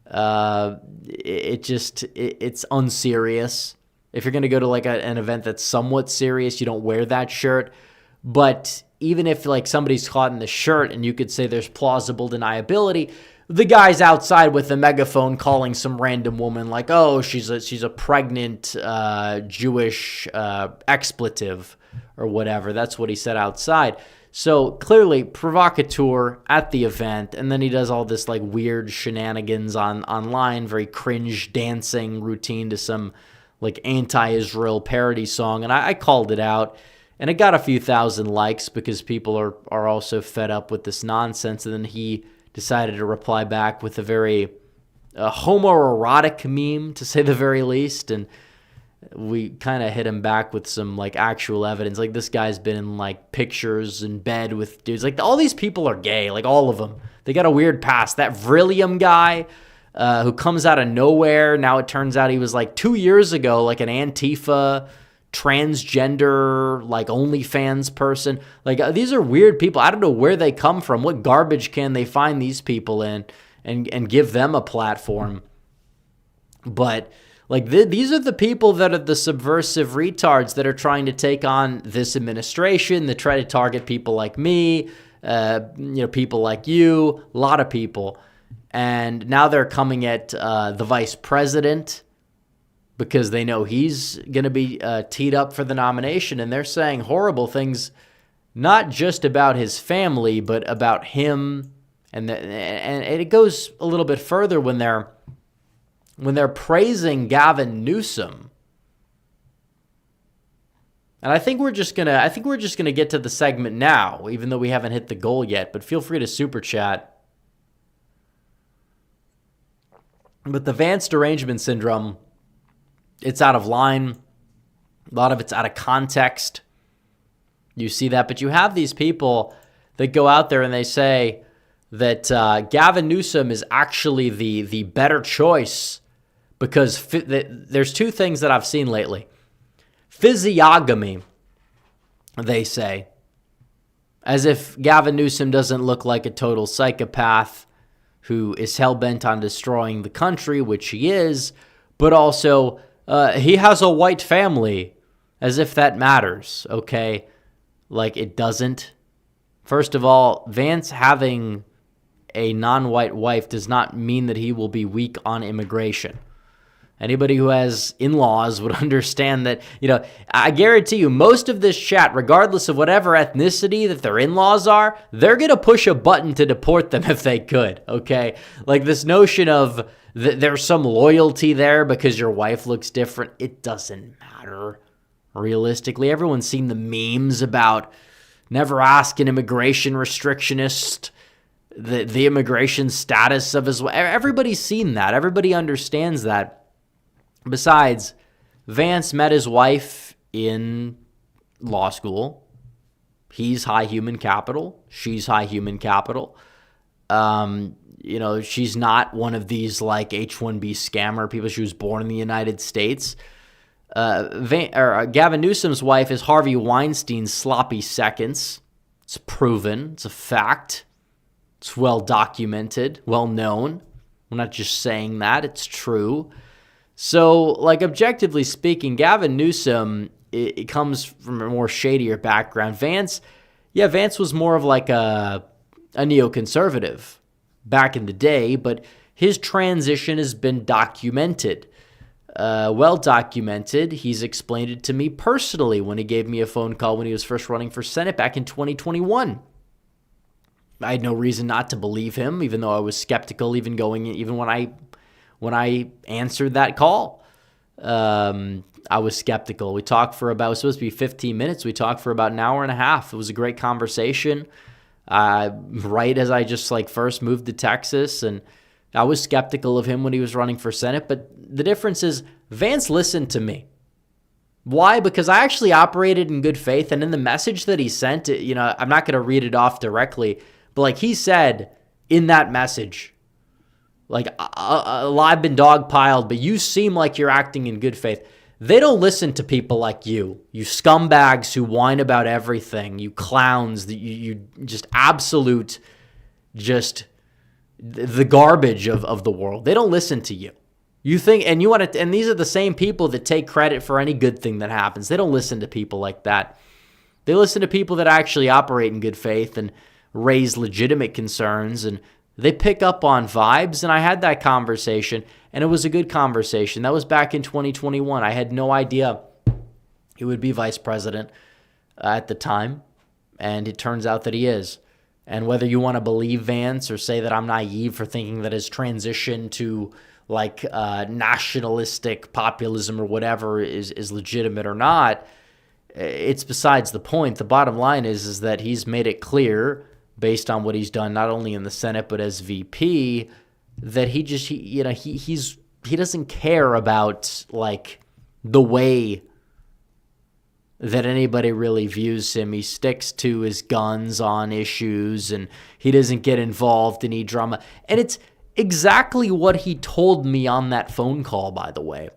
It's unserious. If you're going to go to like an event that's somewhat serious, you don't wear that shirt. But even if like somebody's caught in the shirt and you could say there's plausible deniability, the guy's outside with a megaphone calling some random woman like, oh, she's a pregnant Jewish expletive or whatever. That's what he said outside. So clearly provocateur at the event, and then he does all this like weird shenanigans online, very cringe dancing routine to some like anti-Israel parody song, and I called it out, and it got a few thousand likes because people are also fed up with this nonsense, and then he decided to reply back with a very homoerotic meme, to say the very least, and we kind of hit him back with some like actual evidence. Like this guy's been in like pictures in bed with dudes. Like all these people are gay, like all of them. They got a weird past. That Vrillium guy who comes out of nowhere. Now it turns out he was like 2 years ago, like an Antifa transgender, like OnlyFans person. Like these are weird people. I don't know where they come from. What garbage can they find these people in and give them a platform? But like these are the people that are the subversive retards that are trying to take on this administration, that try to target people like me, people like you, a lot of people. And now they're coming at the vice president because they know he's going to be teed up for the nomination. And they're saying horrible things, not just about his family, but about him. And it goes a little bit further when they're praising Gavin Newsom. And I think we're just gonna get to the segment now, even though we haven't hit the goal yet. But feel free to super chat. But the Vance derangement syndrome, it's out of line. A lot of it's out of context. You see that, but you have these people that go out there and they say that Gavin Newsom is actually the better choice because there's two things that I've seen lately. Physiognomy, they say, as if Gavin Newsom doesn't look like a total psychopath who is hell-bent on destroying the country, which he is, but also he has a white family, as if that matters, okay? Like, it doesn't. First of all, Vance having a non-white wife does not mean that he will be weak on immigration. Anybody who has in-laws would understand that, I guarantee you most of this chat, regardless of whatever ethnicity that their in-laws are, they're going to push a button to deport them if they could, okay? Like this notion of there's some loyalty there because your wife looks different. It doesn't matter. Realistically, everyone's seen the memes about never ask an immigration restrictionist the immigration status of his wife. Everybody's seen that. Everybody understands that. Besides, Vance met his wife in law school. He's high human capital. She's high human capital. She's not one of these like H-1B scammer people. She was born in the United States. Gavin Newsom's wife is Harvey Weinstein's sloppy seconds. It's proven. It's a fact. It's well documented, well known. We're not just saying that. It's true. So, like, objectively speaking, Gavin Newsom, it comes from a more shadier background. Vance was more of like a neoconservative back in the day, but his transition has been documented. Well documented. He's explained it to me personally when he gave me a phone call when he was first running for Senate back in 2021. I had no reason not to believe him, even though I was skeptical even when I answered that call. I was skeptical. We talked for about, it was supposed to be 15 minutes. We talked for about an hour and a half. It was a great conversation. Right as I just first moved to Texas, and I was skeptical of him when he was running for Senate. But the difference is Vance listened to me. Why? Because I actually operated in good faith, and in the message that he sent, I'm not going to read it off directly, but he said in that message, I've been dogpiled, but you seem like you're acting in good faith. They don't listen to people like you scumbags who whine about everything, you clowns, you just absolute, just the garbage of the world. They don't listen to you. You think, and you want to, and these are the same people that take credit for any good thing that happens. They don't listen to people like that. They listen to people that actually operate in good faith and raise legitimate concerns, and they pick up on vibes. And I had that conversation, and it was a good conversation. That was back in 2021. I had no idea he would be vice president at the time, and it turns out that he is. And whether you want to believe Vance or say that I'm naive for thinking that his transition to nationalistic populism or whatever is legitimate or not, it's besides the point. The bottom line is that he's made it clear, based on what he's done not only in the Senate but as VP, that he doesn't care about the way that anybody really views him. He sticks to his guns on issues, and he doesn't get involved in any drama. And it's exactly what he told me on that phone call, by the way,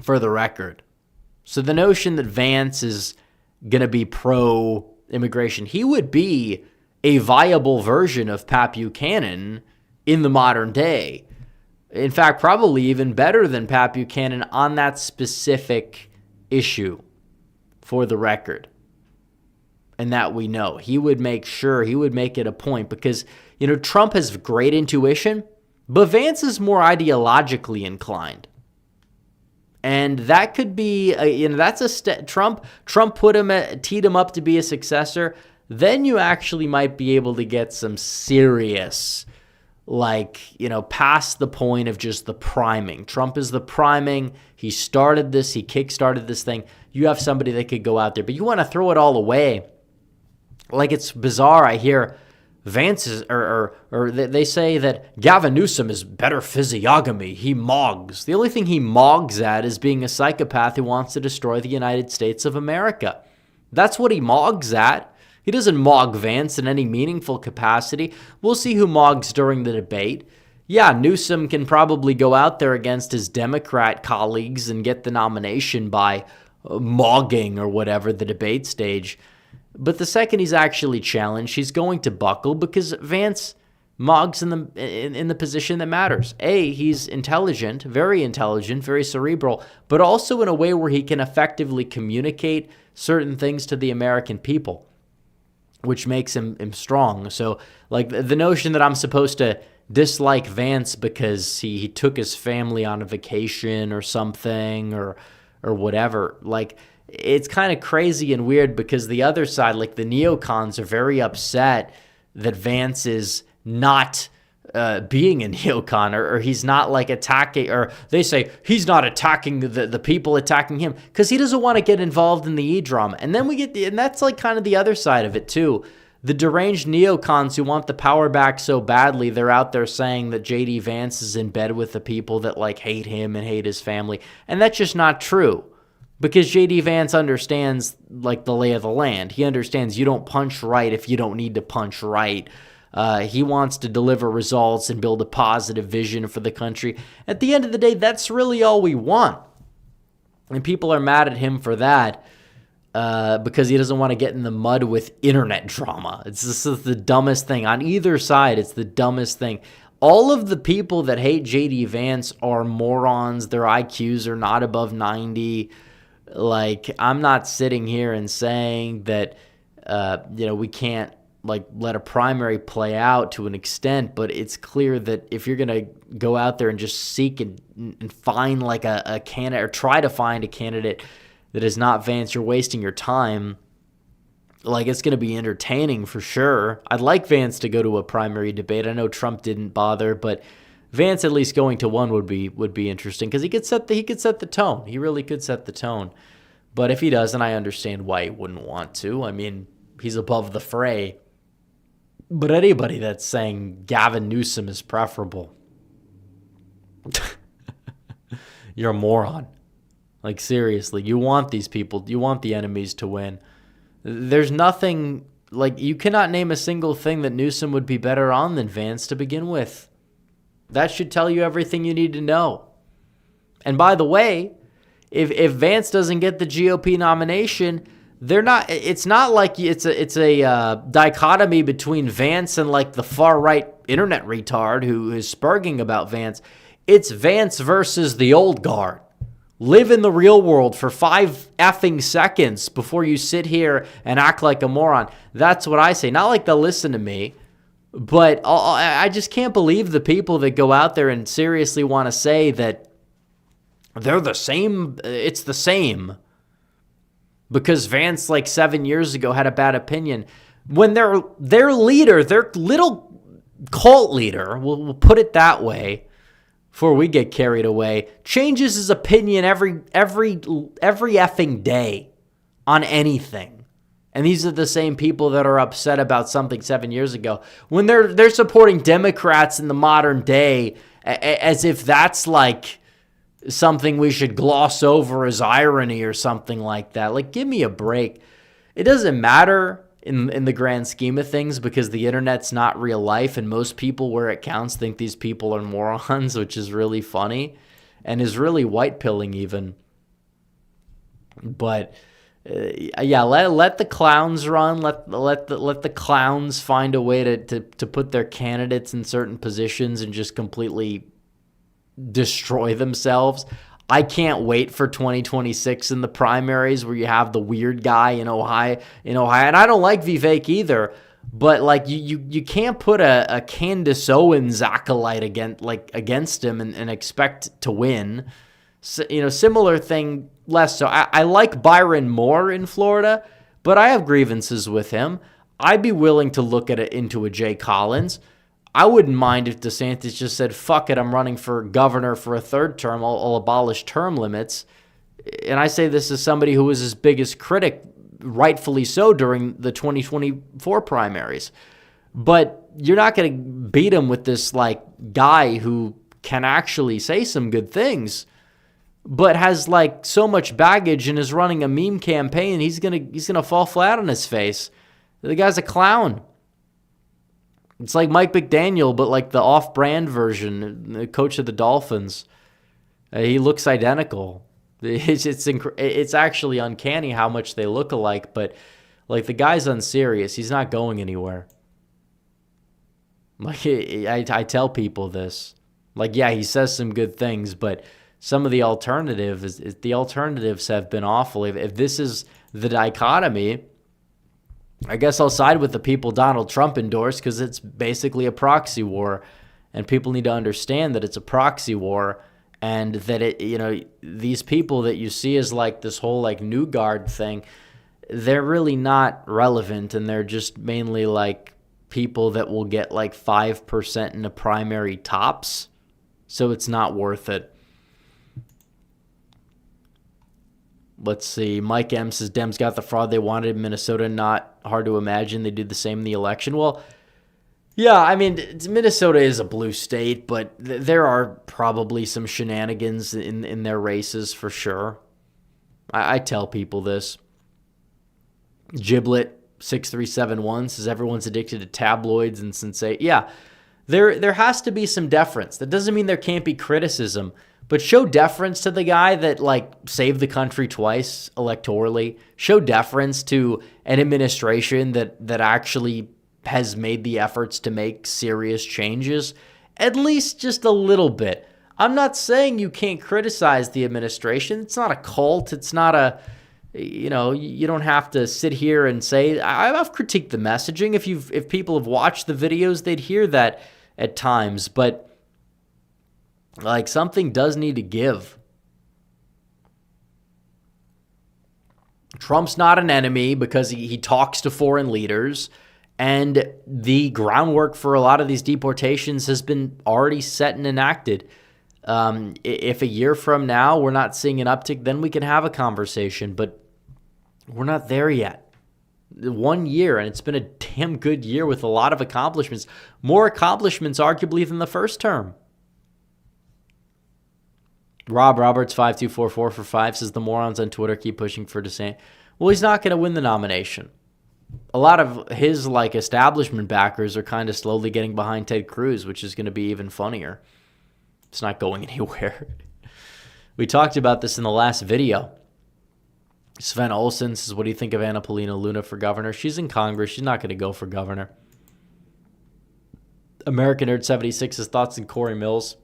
for the record. So the notion that Vance is going to be pro-immigration, he would be a viable version of Pat Buchanan in the modern day. In fact, probably even better than Pat Buchanan on that specific issue, for the record. And that we know. He would make it a point because, Trump has great intuition, but Vance is more ideologically inclined. And that could be, that's a step. Trump teed him up to be a successor. Then you actually might be able to get some serious, past the point of just the priming. Trump is the priming. He started this. He kickstarted this thing. You have somebody that could go out there, but you want to throw it all away. It's bizarre. I hear Vance is, or they say that Gavin Newsom is better physiognomy. He mogs. The only thing he mogs at is being a psychopath who wants to destroy the United States of America. That's what he mogs at. He doesn't mog Vance in any meaningful capacity. We'll see who mogs during the debate. Yeah, Newsom can probably go out there against his Democrat colleagues and get the nomination by mogging or whatever the debate stage. But the second he's actually challenged, he's going to buckle because Vance mogs in the position that matters. He's intelligent, very cerebral, but also in a way where he can effectively communicate certain things to the American people, which makes him strong. So, the notion that I'm supposed to dislike Vance because he took his family on a vacation or something or whatever, it's kind of crazy and weird because the other side, the neocons, are very upset that Vance is not being a neocon or he's not attacking, or they say he's not attacking the people attacking him because he doesn't want to get involved in the E-drama. And then we get and that's kind of the other side of it too. The deranged neocons who want the power back so badly, they're out there saying that J.D. Vance is in bed with the people that hate him and hate his family. And that's just not true. Because J.D. Vance understands, the lay of the land. He understands you don't punch right if you don't need to punch right. He wants to deliver results and build a positive vision for the country. At the end of the day, that's really all we want. And people are mad at him for that because he doesn't want to get in the mud with internet drama. This is the dumbest thing. On either side, it's the dumbest thing. All of the people that hate J.D. Vance are morons. Their IQs are not above 90. I'm not sitting here and saying that, we can't let a primary play out to an extent, but it's clear that if you're going to go out there and just seek and find a candidate or try to find a candidate that is not Vance, you're wasting your time. It's going to be entertaining for sure. I'd like Vance to go to a primary debate. I know Trump didn't bother, but Vance at least going to one would be interesting because he could set the tone. He really could set the tone. But if he doesn't, I understand why he wouldn't want to. I mean, he's above the fray. But anybody that's saying Gavin Newsom is preferable, you're a moron. Like, seriously, you want these people, you want the enemies to win. There's nothing, like, you cannot name a single thing that Newsom would be better on than Vance to begin with. That should tell you everything you need to know. And by the way, if Vance doesn't get the GOP nomination, it's not like it's a dichotomy between Vance and like the far right internet retard who is spurging about Vance. It's Vance versus the old guard. Live in the real world for 5 effing seconds before you sit here and act like a moron. That's what I say. Not like they'll listen to me, but I just can't believe the people that go out there and seriously want to say that they're the same. It's the same because Vance like 7 years ago had a bad opinion. When their leader, their little cult leader, we'll put it that way, before we get carried away, changes his opinion every effing day on anything. And these are the same people that are upset about something 7 years ago. When they're supporting Democrats in the modern day as if that's like something we should gloss over as irony or something like that. Like, give me a break. It doesn't matter in the grand scheme of things because the internet's not real life and most people where it counts think these people are morons, which is really funny and is really white-pilling even. But yeah, let the clowns run. Let the clowns find a way to put their candidates in certain positions and just completely destroy themselves. I can't wait for 2026 in the primaries where you have the weird guy in Ohio, and I don't like Vivek either, but like you can't put a Candace Owens acolyte against him and expect to win. So, similar thing, less so. I like Byron Moore in Florida, but I have grievances with him. I'd be willing to look at it into a Jay Collins. I wouldn't mind if DeSantis just said, fuck it, I'm running for governor for a third term. I'll abolish term limits. And I say this as somebody who was his biggest critic, rightfully so, during the 2024 primaries. But you're not going to beat him with this like guy who can actually say some good things, but has like so much baggage and is running a meme campaign. He's gonna fall flat on his face. The guy's a clown. It's like Mike McDaniel, but like the off-brand version, the coach of the Dolphins. He looks identical. It's actually uncanny how much they look alike, but like the guy's unserious. He's not going anywhere. Like I tell people this. Like, yeah, he says some good things, but some of the alternatives have been awful. If this is the dichotomy, I guess I'll side with the people Donald Trump endorsed because it's basically a proxy war, and people need to understand that it's a proxy war, and that these people that you see as like this whole like new guard thing, they're really not relevant, and they're just mainly like people that will get like 5% in the primary tops, so it's not worth it. Let's see. Mike M says Dems got the fraud they wanted in Minnesota. Not hard to imagine they did the same in the election. Well, yeah, I mean, Minnesota is a blue state, but there are probably some shenanigans in their races for sure. I tell people this. Giblet6371 says everyone's addicted to tabloids and sensate. Yeah, there has to be some deference. That doesn't mean there can't be criticism. But show deference to the guy that like saved the country twice electorally. Show deference to an administration that actually has made the efforts to make serious changes, at least just a little bit. I'm not saying you can't criticize the administration. It's not a cult. It's not a, you don't have to sit here and say, I've critiqued the messaging. If people have watched the videos, they'd hear that at times, but like something does need to give. Trump's not an enemy because he talks to foreign leaders, And the groundwork for a lot of these deportations has been already set and enacted. If a year from now we're not seeing an uptick, then we can have a conversation. But we're not there yet. 1 year, and it's been a damn good year with a lot of accomplishments. More accomplishments, arguably, than the first term. Rob Roberts, 5244 for 5, says the morons on Twitter keep pushing for DeSantis. Well, he's not going to win the nomination. A lot of his establishment backers are kind of slowly getting behind Ted Cruz, which is going to be even funnier. It's not going anywhere. We talked about this in the last video. Sven Olsen says, what do you think of Anna Paulina Luna for governor? She's in Congress. She's not going to go for governor. American Nerd 76 has thoughts on Corey Mills.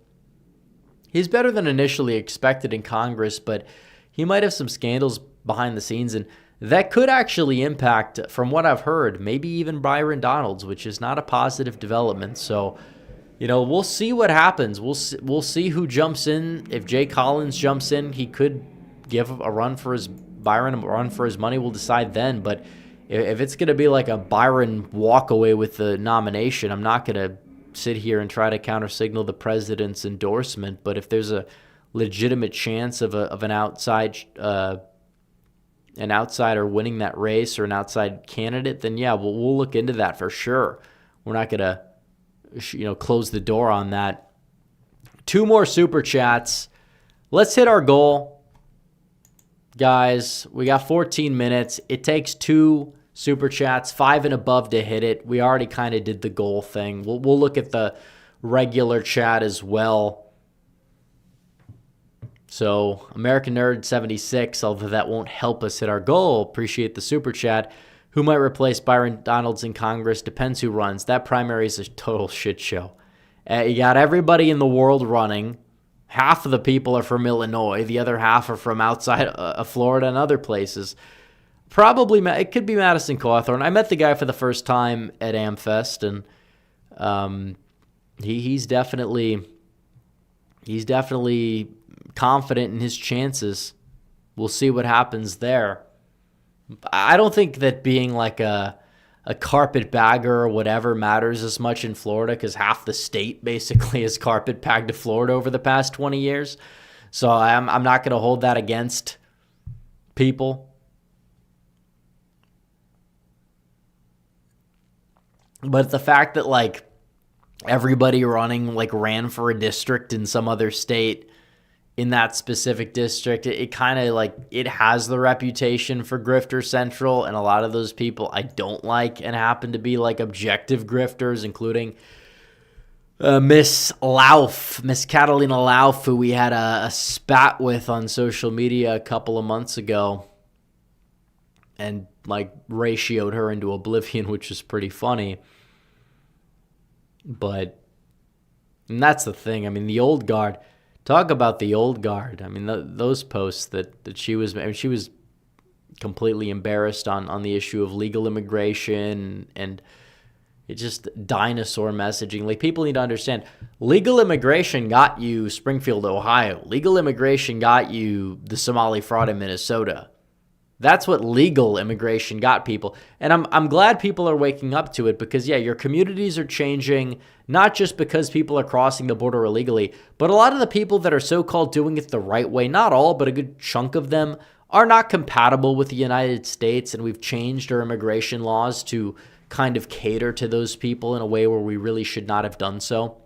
He's better than initially expected in Congress, but he might have some scandals behind the scenes, and that could actually impact, from what I've heard, maybe even Byron Donalds, which is not a positive development. So, we'll see what happens. We'll see who jumps in. If Jay Collins jumps in, he could give Byron a run for his money. We'll decide then. But if it's going to be like a Byron walkaway with the nomination, I'm not going to sit here and try to counter-signal the president's endorsement. But if there's a legitimate chance of an outsider winning that race or an outside candidate, then yeah, we'll look into that for sure. We're not going to close the door on that. 2 more super chats. Let's hit our goal. Guys, we got 14 minutes. It takes 2 super chats, 5 and above to hit it. We already kind of did the goal thing. We'll look at the regular chat as well. So, American Nerd 76, although that won't help us hit our goal, appreciate the super chat. Who might replace Byron Donalds in Congress? Depends who runs. That primary is a total shit show. You got everybody in the world running. Half of the people are from Illinois. The other half are from outside of Florida and other places. Probably, it could be Madison Cawthorn. I met the guy for the first time at AmFest, and he's definitely confident in his chances. We'll see what happens there. I don't think that being like a carpetbagger or whatever matters as much in Florida, because half the state basically has carpetbagged to Florida over the past 20 years. So I'm not going to hold that against people. But the fact that everybody running ran for a district in some other state in that specific district, it kind of it has the reputation for grifter central, and a lot of those people I don't like and happen to be objective grifters, including Miss Catalina Lauf, who we had a spat with on social media a couple of months ago, and ratioed her into oblivion, which is pretty funny. And that's the thing. I mean, the old guard. Talk about the old guard. I mean, those posts that she was completely embarrassed on the issue of legal immigration, and it's just dinosaur messaging. People need to understand, legal immigration got you Springfield, Ohio. Legal immigration got you the Somali fraud in Minnesota. That's what legal immigration got people. And I'm glad people are waking up to it, because, yeah, your communities are changing, not just because people are crossing the border illegally, but a lot of the people that are so-called doing it the right way, not all, but a good chunk of them, are not compatible with the United States, and we've changed our immigration laws to kind of cater to those people in a way where we really should not have done so.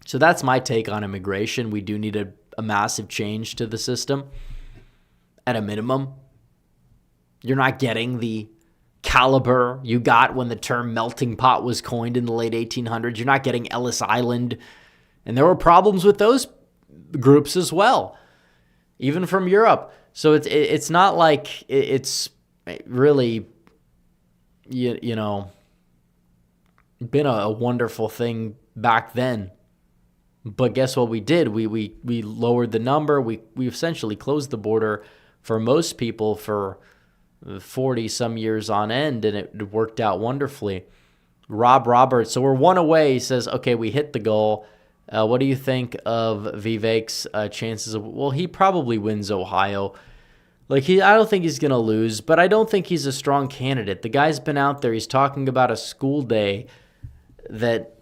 So that's my take on immigration. We do need a massive change to the system. At a minimum, you're not getting the caliber you got when the term melting pot was coined in the late 1800s. You're not getting Ellis Island. And there were problems with those groups as well, even from Europe. So it's not like it's really, been a wonderful thing back then. But guess what we did? We lowered the number. We essentially closed the border for most people for 40 some years on end, and it worked out wonderfully. Rob Roberts, so we're 1 away. He says, okay, we hit the goal. What do you think of Vivek's chances of, well, he probably wins Ohio. I don't think he's going to lose, but I don't think he's a strong candidate. The guy's been out there. He's talking about a school day that,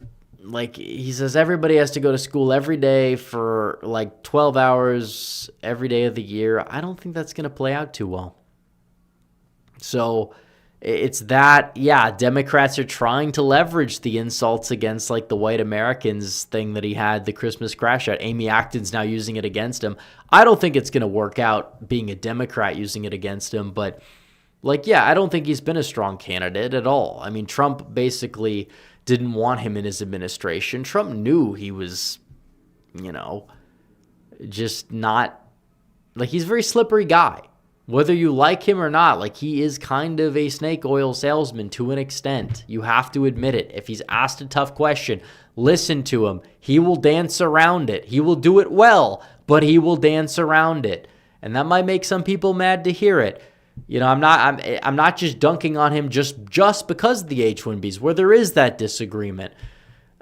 he says everybody has to go to school every day for 12 hours every day of the year. I don't think that's going to play out too well. So it's that, Democrats are trying to leverage the insults against the white Americans thing that he had, the Christmas crash out. Amy Acton's now using it against him. I don't think it's going to work out being a Democrat using it against him, but I don't think he's been a strong candidate at all. I mean, Trump basically didn't want him in his administration. Trump knew he was, just not, he's a very slippery guy. Whether you like him or not, he is kind of a snake oil salesman to an extent. You have to admit it. If he's asked a tough question, listen to him. He will dance around it. He will do it well, but he will dance around it. And that might make some people mad to hear it. I'm not just dunking on him just because of the H-1Bs, where there is that disagreement.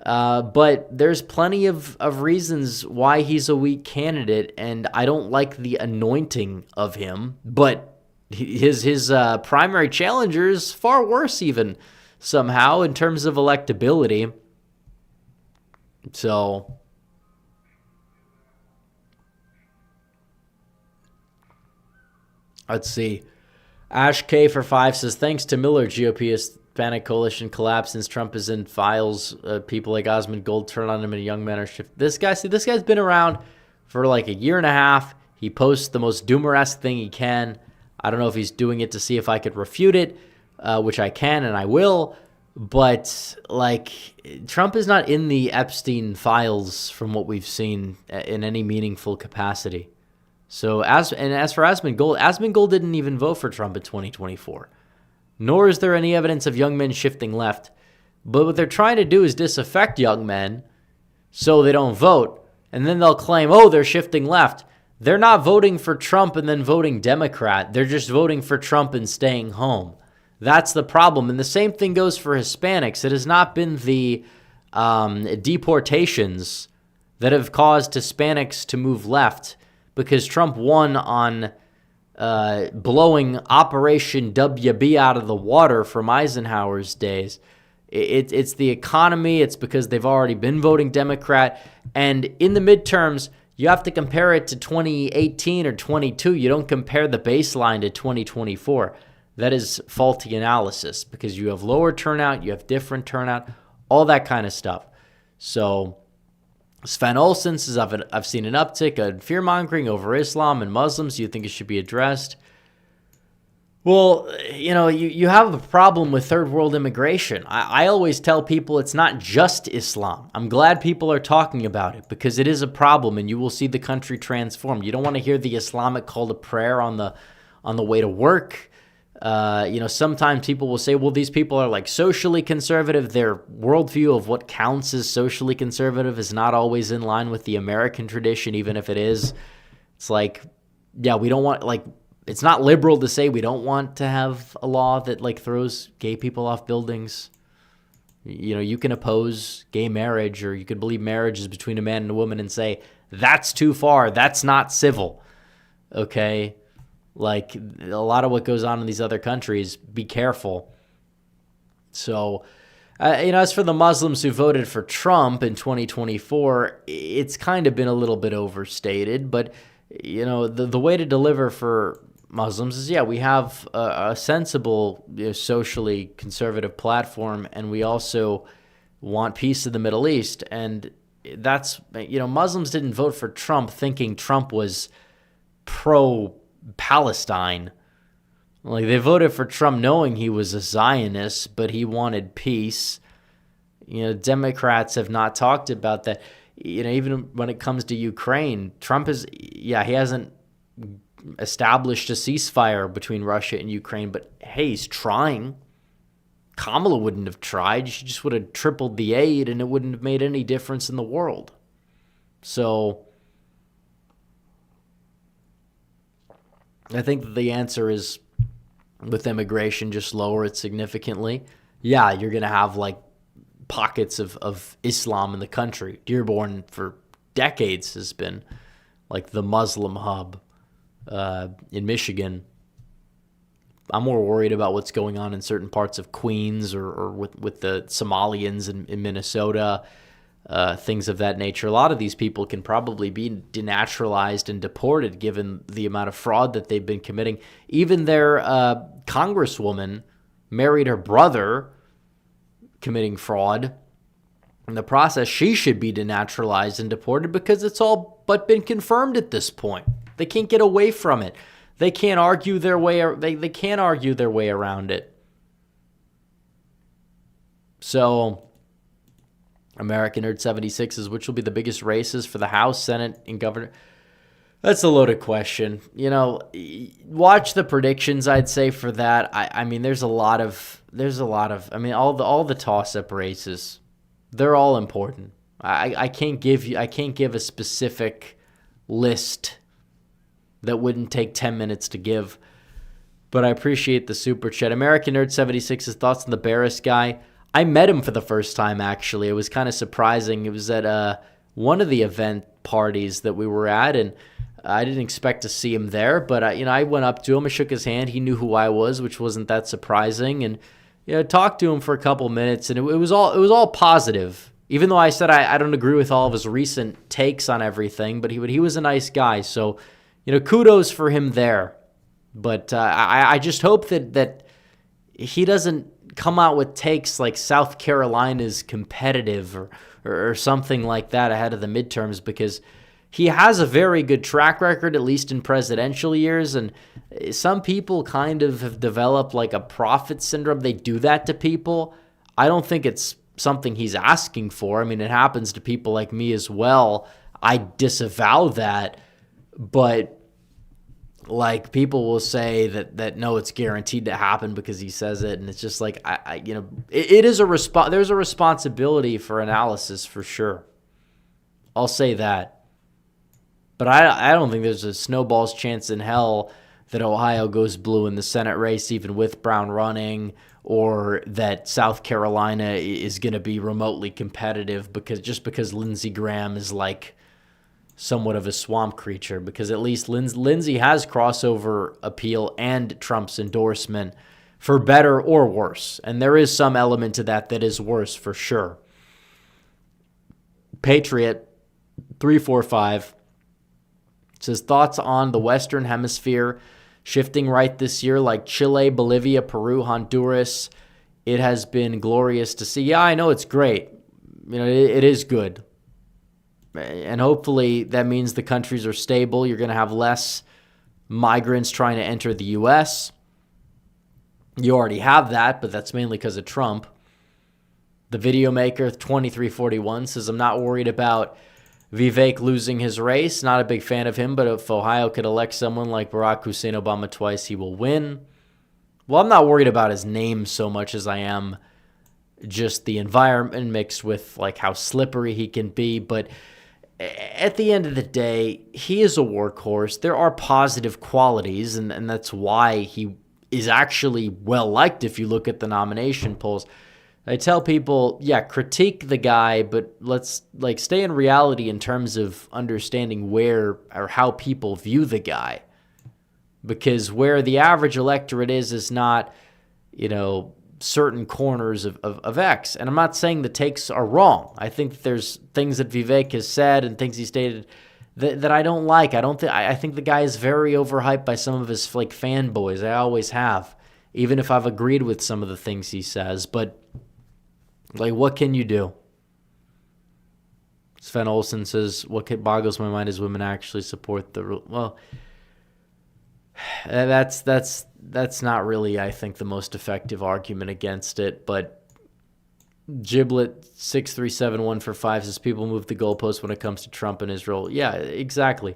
But there's plenty of reasons why he's a weak candidate, and I don't like the anointing of him. But his primary challenger is far worse, even somehow in terms of electability. So let's see. Ash K for 5 says, thanks to Miller, GOP Hispanic Coalition collapsed since Trump is in files. People like Osmond Gold turn on him and young men are shifted. This guy's been around for a year and a half. He posts the most doomer-esque thing he can. I don't know if he's doing it to see if I could refute it, which I can and I will. But Trump is not in the Epstein files from what we've seen in any meaningful capacity. So as for Osmond Gold didn't even vote for Trump in 2024. Nor is there any evidence of young men shifting left. But what they're trying to do is disaffect young men so they don't vote. And then they'll claim, they're shifting left. They're not voting for Trump and then voting Democrat. They're just voting for Trump and staying home. That's the problem. And the same thing goes for Hispanics. It has not been the deportations that have caused Hispanics to move left, because Trump won on blowing Operation WB out of the water from Eisenhower's days. It's the economy. It's because they've already been voting Democrat. And in the midterms, you have to compare it to 2018 or 22. You don't compare the baseline to 2024. That is faulty analysis, because you have lower turnout, you have different turnout, all that kind of stuff. So Sven Olsen says, I've seen an uptick in fear-mongering over Islam and Muslims. Do you think it should be addressed? Well, you have a problem with third world immigration. I always tell people it's not just Islam. I'm glad people are talking about it, because it is a problem, and you will see the country transform. You don't want to hear the Islamic call to prayer on the way to work. Sometimes people will say, well, these people are socially conservative. Their worldview of what counts as socially conservative is not always in line with the American tradition, even if it is. It's we don't want, it's not liberal to say we don't want to have a law that throws gay people off buildings. You can oppose gay marriage, or you could believe marriage is between a man and a woman and say, that's too far. That's not civil. Okay. A lot of what goes on in these other countries, be careful. So, as for the Muslims who voted for Trump in 2024, it's kind of been a little bit overstated. But, the way to deliver for Muslims is, we have a sensible, socially conservative platform, and we also want peace in the Middle East. And that's, Muslims didn't vote for Trump thinking Trump was pro-Palestine. They voted for Trump knowing he was a Zionist, but he wanted peace. Democrats have not talked about that. Even when it comes to Ukraine, Trump he hasn't established a ceasefire between Russia and Ukraine, but hey, he's trying. Kamala wouldn't have tried. She just would have tripled the aid, and it wouldn't have made any difference in the world. So I think that the answer is, with immigration, just lower it significantly. Yeah, you're going to have pockets of Islam in the country. Dearborn for decades has been the Muslim hub. in Michigan. I'm more worried about what's going on in certain parts of Queens or with the Somalians in Minnesota, things of that nature. A lot of these people can probably be denaturalized and deported given the amount of fraud that they've been committing. Even their congresswoman married her brother, committing fraud. In the process, she should be denaturalized and deported because it's all but been confirmed at this point. They can't get away from it. They can't argue their way. They can't argue their way around it. So, American Nerd 76 is which will be the biggest races for the House, Senate, and governor. That's a loaded question. You know, watch the predictions. I'd say for that. I mean, there's a lot of. I mean, all the toss-up races, they're all important. I can't give a specific list that wouldn't take 10 minutes to give. But I appreciate the super chat. American Nerd 76's thoughts on the Barris guy. I met him for the first time, actually. It was kind of surprising. It was at one of the event parties that we were at, and I didn't expect to see him there. But I went up to him, I shook his hand. He knew who I was, which wasn't that surprising, and talked to him for a couple minutes, and it was all positive. Even though I said I don't agree with all of his recent takes on everything, but he was a nice guy. So, kudos for him there. But I just hope that he doesn't come out with takes like South Carolina's competitive or something like that ahead of the midterms, because he has a very good track record, at least in presidential years, and some people kind of have developed like a prophet syndrome. They do that to people. I don't think it's something he's asking for. I mean, it happens to people like me as well. I disavow that, but like people will say that no, it's guaranteed to happen because he says it, and it's just like it is a there's a responsibility for analysis for sure. I'll say that. But I don't think there's a snowball's chance in hell that Ohio goes blue in the Senate race, even with Brown running, or that South Carolina is going to be remotely competitive because Lindsey Graham is like somewhat of a swamp creature, because at least Lindsey has crossover appeal and Trump's endorsement, for better or worse. And there is some element to that is worse for sure. Patriot 345 says, thoughts on the Western Hemisphere shifting right this year, like Chile, Bolivia, Peru, Honduras. It has been glorious to see. Yeah, I know it's great. It is good. And hopefully that means the countries are stable. You're going to have less migrants trying to enter the U.S. You already have that, but that's mainly because of Trump. The video maker 2341 says, I'm not worried about Vivek losing his race. Not a big fan of him, but if Ohio could elect someone like Barack Hussein Obama twice, he will win. Well, I'm not worried about his name so much as I am just the environment mixed with like how slippery he can be. But at the end of the day, he is a workhorse. There are positive qualities, and that's why he is actually well-liked if you look at the nomination polls. I tell people, critique the guy, but let's stay in reality in terms of understanding where or how people view the guy. Because where the average electorate is not, certain corners of X. And I'm not saying the takes are wrong. I think that there's things that Vivek has said and things he stated that I don't like. I think the guy is very overhyped by some of his fanboys. I always have, even if I've agreed with some of the things he says. But what can you do? Sven Olsen says, what boggles my mind is women actually support the rule. Well, that's not really, I think, the most effective argument against it. But Giblet 6371 for 5 says people move the goalposts when it comes to Trump and Israel. Yeah, exactly.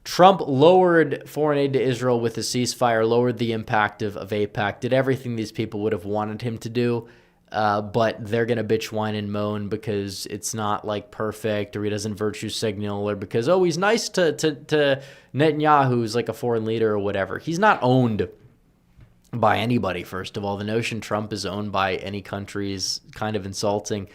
Trump lowered foreign aid to Israel with the ceasefire, lowered the impact of AIPAC, did everything these people would have wanted him to do. But they're going to bitch, whine, and moan because it's not perfect, or he doesn't virtue signal, or because, he's nice to Netanyahu, who's like a foreign leader or whatever. He's not owned by anybody, first of all. The notion Trump is owned by any country is kind of insulting.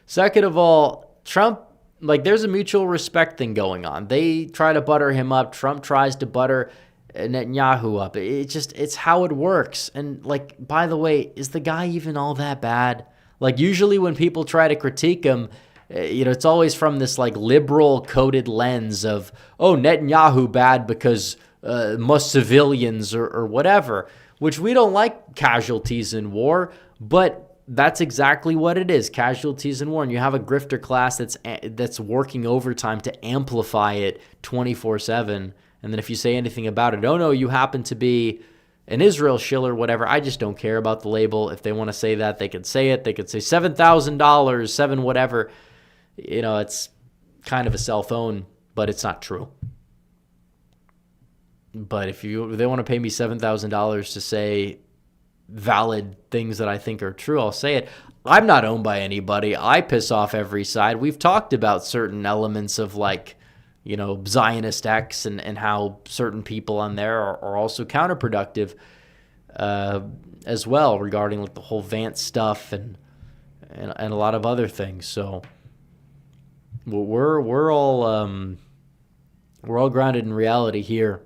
Second of all, Trump, there's a mutual respect thing going on. They try to butter him up. Trump tries to butter Netanyahu up. It's how it works. And like, by the way, is the guy even all that bad? Like, usually when people try to critique him, it's always from this like liberal coded lens of, oh, Netanyahu bad because most civilians or whatever, which we don't like casualties in war, but that's exactly what it is, casualties in war. And you have a grifter class that's working overtime to amplify it 24/7. And then if you say anything about it, oh no, you happen to be an Israel shiller, whatever. I just don't care about the label. If they want to say that, they can say it. They could say $7,000, seven whatever. It's kind of a cell phone, but it's not true. But if they want to pay me $7,000 to say valid things that I think are true, I'll say it. I'm not owned by anybody. I piss off every side. We've talked about certain elements of like, Zionist X and how certain people on there are also counterproductive as well, regarding like the whole Vance stuff and a lot of other things. So we're all grounded in reality here.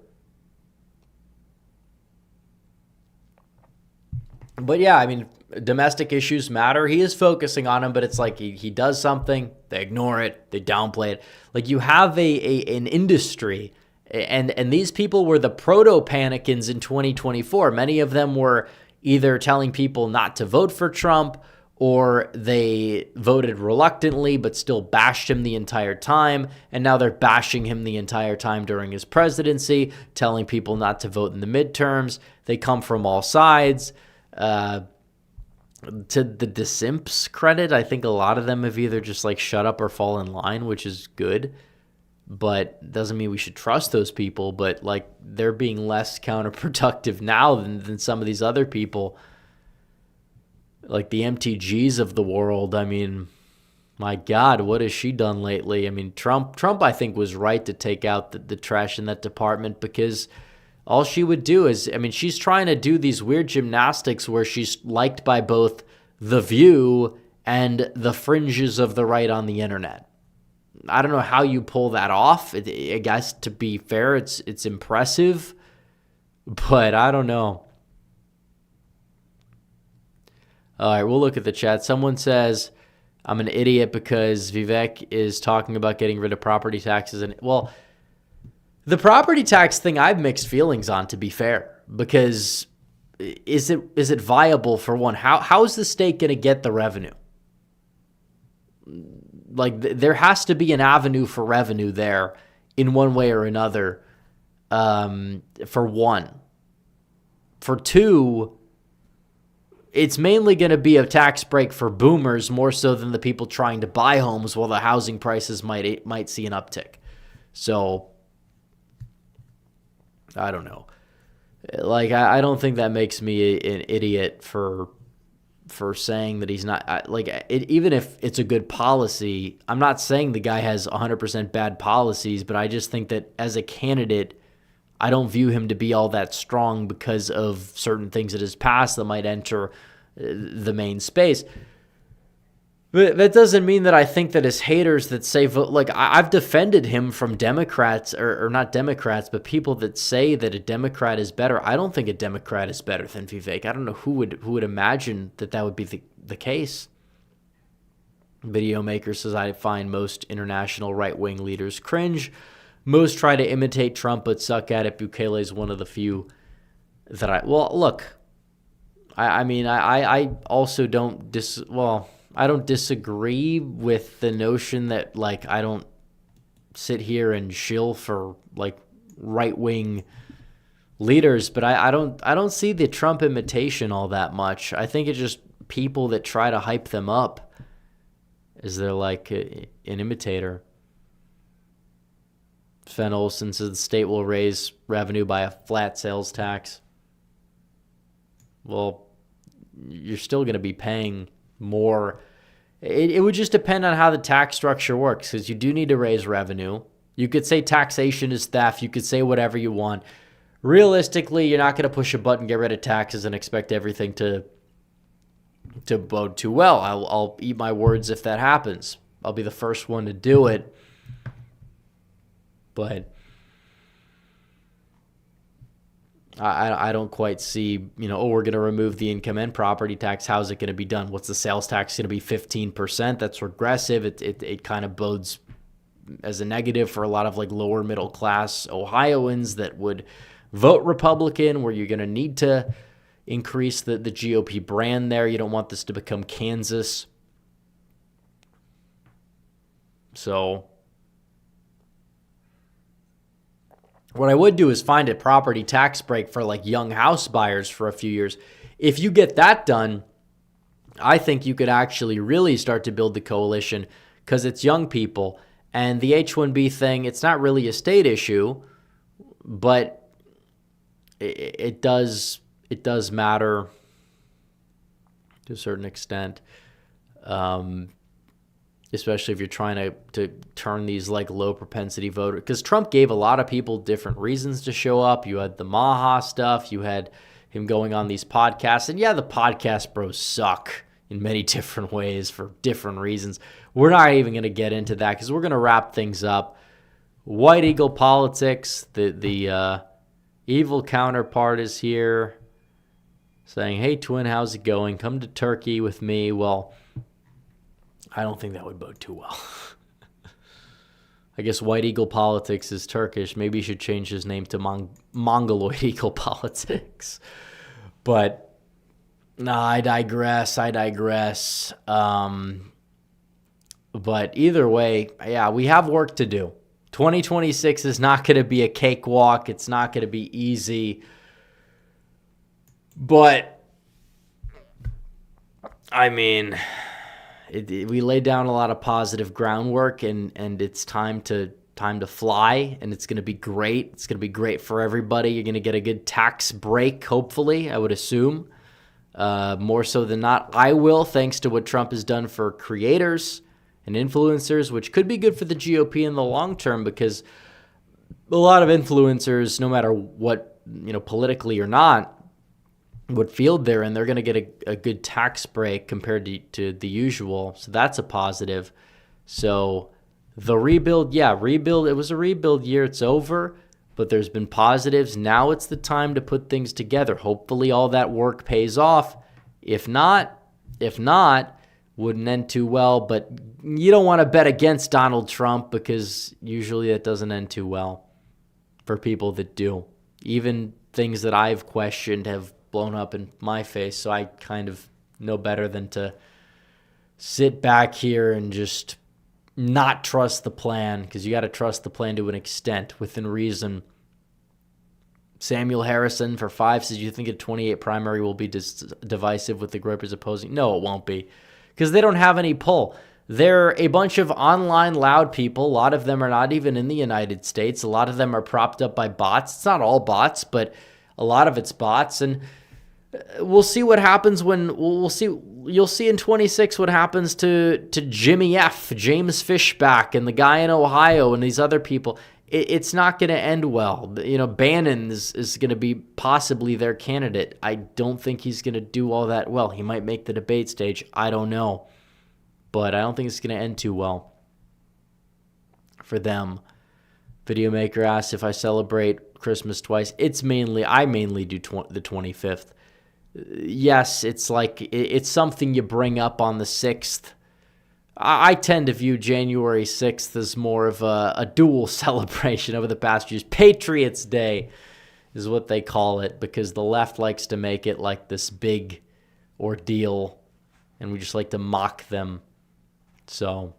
But yeah, I mean, domestic issues matter. He is focusing on them, but it's like he does something, they ignore it, they downplay it. Like, you have an industry, and these people were the proto-panicans in 2024. Many of them were either telling people not to vote for Trump, or they voted reluctantly but still bashed him the entire time, and now they're bashing him the entire time during his presidency, telling people not to vote in the midterms. They come from all sides. To the DeSimps credit, I think a lot of them have either just like shut up or fall in line, which is good, but doesn't mean we should trust those people. But like, they're being less counterproductive now than some of these other people, like the MTGs of the world. I mean, my God, what has she done lately? I mean, Trump I think was right to take out the trash in that department, because all she would do is, I mean, she's trying to do these weird gymnastics where she's liked by both The View and the fringes of the right on the internet. I don't know how you pull that off. I guess, to be fair, it's impressive, but I don't know. All right, we'll look at the chat. Someone says, I'm an idiot because Vivek is talking about getting rid of property taxes. And, well, the property tax thing I have mixed feelings on, to be fair, because is it viable, for one? How is the state going to get the revenue? Like, there has to be an avenue for revenue there in one way or another, for one. For two, it's mainly going to be a tax break for boomers more so than the people trying to buy homes, while the housing prices might see an uptick. So I don't know. Like, I don't think that makes me an idiot for saying that he's not, even if it's a good policy. I'm not saying the guy has 100% bad policies, but I just think that as a candidate, I don't view him to be all that strong because of certain things that his past that might enter the main space. But that doesn't mean that I think that his haters that say vote, like, I've defended him from Democrats, or not Democrats, but people that say that a Democrat is better. I don't think a Democrat is better than Vivek. I don't know who would imagine that would be the case. Videomaker says, I find most international right-wing leaders cringe. Most try to imitate Trump but suck at it. Bukele is one of the few that look, I mean, I also don't I don't disagree with the notion that, like, I don't sit here and shill for, like, right-wing leaders, but I don't see the Trump imitation all that much. I think it's just people that try to hype them up as they're like an imitator. Sven Olsen says the state will raise revenue by a flat sales tax. Well, you're still going to be paying more. It would just depend on how the tax structure works, because you do need to raise revenue. You could say taxation is theft. You could say whatever you want. Realistically, you're not going to push a button, get rid of taxes, and expect everything to bode too well. I'll eat my words if that happens. I'll be the first one to do it. But I don't quite see, we're going to remove the income and property tax. How's it going to be done? What's the sales tax going to be? 15%? That's regressive. It kind of bodes as a negative for a lot of like lower middle class Ohioans that would vote Republican, where you're going to need to increase the GOP brand there. You don't want this to become Kansas. So what I would do is find a property tax break for like young house buyers for a few years. If you get that done, I think you could actually really start to build the coalition, because it's young people. And the H-1B thing, it's not really a state issue, but it does matter to a certain extent, especially if you're trying to turn these like low propensity voters. Because Trump gave a lot of people different reasons to show up. You had the Maha stuff. You had him going on these podcasts. And yeah, the podcast bros suck in many different ways for different reasons. We're not even going to get into that because we're going to wrap things up. White Eagle Politics, the evil counterpart is here saying, hey, twin, how's it going? Come to Turkey with me. Well, I don't think that would bode too well. I guess White Eagle Politics is Turkish. Maybe he should change his name to Mongoloid Eagle Politics. But no, I digress. But either way, yeah, we have work to do. 2026 is not going to be a cakewalk. It's not going to be easy. But, I mean, we laid down a lot of positive groundwork, and it's time to fly, and it's going to be great. It's going to be great for everybody. You're going to get a good tax break, hopefully, I would assume. More so than not, I will, thanks to what Trump has done for creators and influencers, which could be good for the GOP in the long term, because a lot of influencers, no matter what, politically or not, what field they're in, they're going to get a good tax break compared to the usual. So that's a positive. So the rebuild, it was a rebuild year. It's over, but there's been positives. Now it's the time to put things together. Hopefully all that work pays off. If not, wouldn't end too well. But you don't want to bet against Donald Trump, because usually that doesn't end too well for people that do. Even things that I've questioned have blown up in my face, so I kind of know better than to sit back here and just not trust the plan, because you got to trust the plan to an extent, within reason. Samuel Harrison for 5 says, you think a 28 primary will be divisive with the Groypers opposing? No, it won't be, because they don't have any pull. They're a bunch of online loud people. A lot of them are not even in the United States. A lot of them are propped up by bots. It's not all bots, but a lot of it's bots. And we'll see what happens you'll see in 26 what happens to Jimmy F, James Fishback, and the guy in Ohio, and these other people. It's not going to end well. Bannon is going to be possibly their candidate. I don't think he's going to do all that well. He might make the debate stage. I don't know. But I don't think it's going to end too well for them. Videomaker asks if I celebrate Christmas twice. I mainly do the 25th. Yes, it's something you bring up on the 6th. I tend to view January 6th as more of a dual celebration over the past years. Patriots Day is what they call it, because the left likes to make it like this big ordeal, and we just like to mock them. So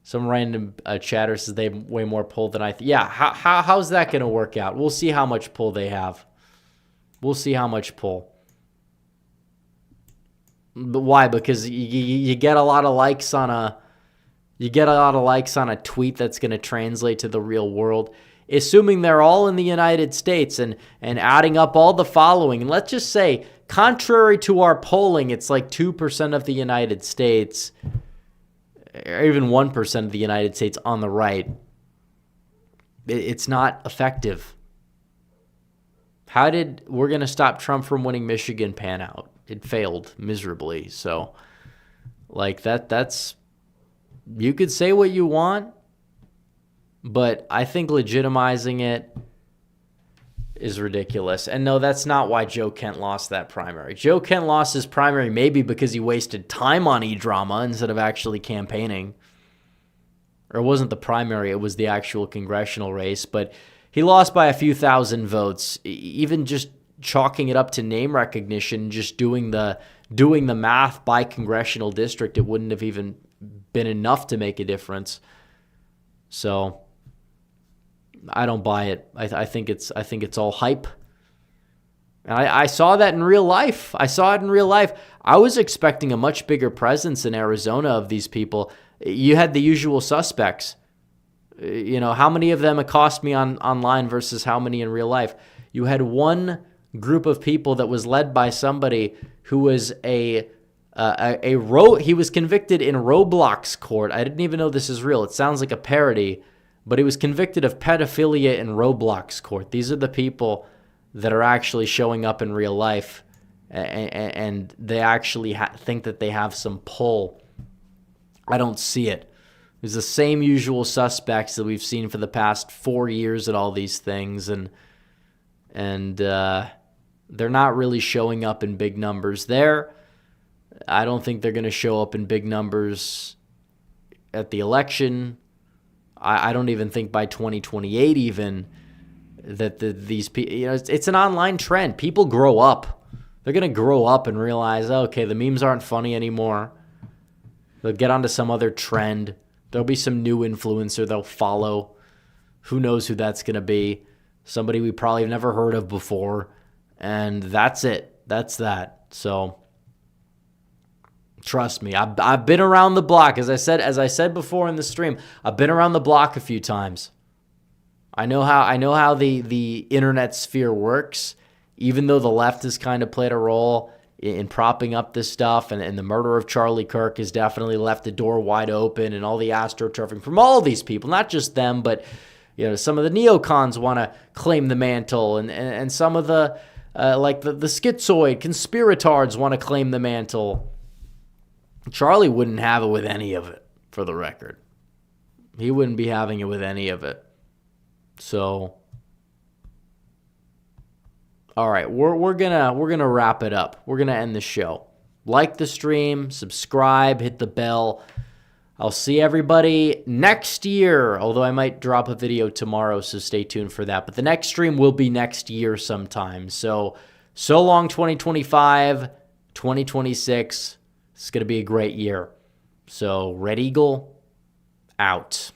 some random chatter says they have way more pull than I think. Yeah, how's that going to work out? We'll see how much pull they have. We'll see how much pull. But why? Because you get a lot of likes on a tweet that's going to translate to the real world. Assuming they're all in the United States and adding up all the following, and let's just say, contrary to our polling, it's like 2% of the United States, or even 1% of the United States on the right. It's not effective. How did we're going to stop Trump from winning Michigan pan out? It failed miserably. So, that's, you could say what you want, but I think legitimizing it, is ridiculous. And no, that's not why Joe Kent lost that primary. Joe Kent lost his primary maybe because he wasted time on e-drama instead of actually campaigning. Or it wasn't the primary, it was the actual congressional race. But he lost by a few thousand votes. Even just chalking it up to name recognition, just doing the math by congressional district, it wouldn't have even been enough to make a difference. So I don't buy it. I think it's all hype. And I saw that in real life. I was expecting a much bigger presence in Arizona of these people. You had the usual suspects. How many of them accost me online versus how many in real life? You had one group of people that was led by somebody who was he was convicted in Roblox court. I didn't even know this is real. It sounds like a parody, but he was convicted of pedophilia in Roblox court. These are the people that are actually showing up in real life, and they actually think that they have some pull. I don't see it. It's the same usual suspects that we've seen for the past 4 years at all these things, and they're not really showing up in big numbers there. I don't think they're going to show up in big numbers at the election. I don't even think by 2028 even that these people, it's an online trend. People grow up. They're going to grow up and realize, okay, the memes aren't funny anymore. They'll get onto some other trend. There'll be some new influencer they'll follow. Who knows who that's going to be? Somebody we probably have never heard of before. And that's it. That's that. So trust me, I've been around the block. As I said before in the stream, I've been around the block a few times. I know how the internet sphere works. Even though the left has kind of played a role in propping up this stuff, and the murder of Charlie Kirk has definitely left the door wide open, and all the astroturfing from all these people, not just them, but some of the neocons want to claim the mantle, and some of the the schizoid conspiratards want to claim the mantle. Charlie wouldn't have it with any of it, for the record. He wouldn't be having it with any of it. So, all right, we're gonna wrap it up. We're gonna end the show. Like the stream, subscribe, hit the bell. I'll see everybody next year, although I might drop a video tomorrow, so stay tuned for that. But the next stream will be next year sometime. So long 2025, 2026. It's going to be a great year. So Red Eagle, out.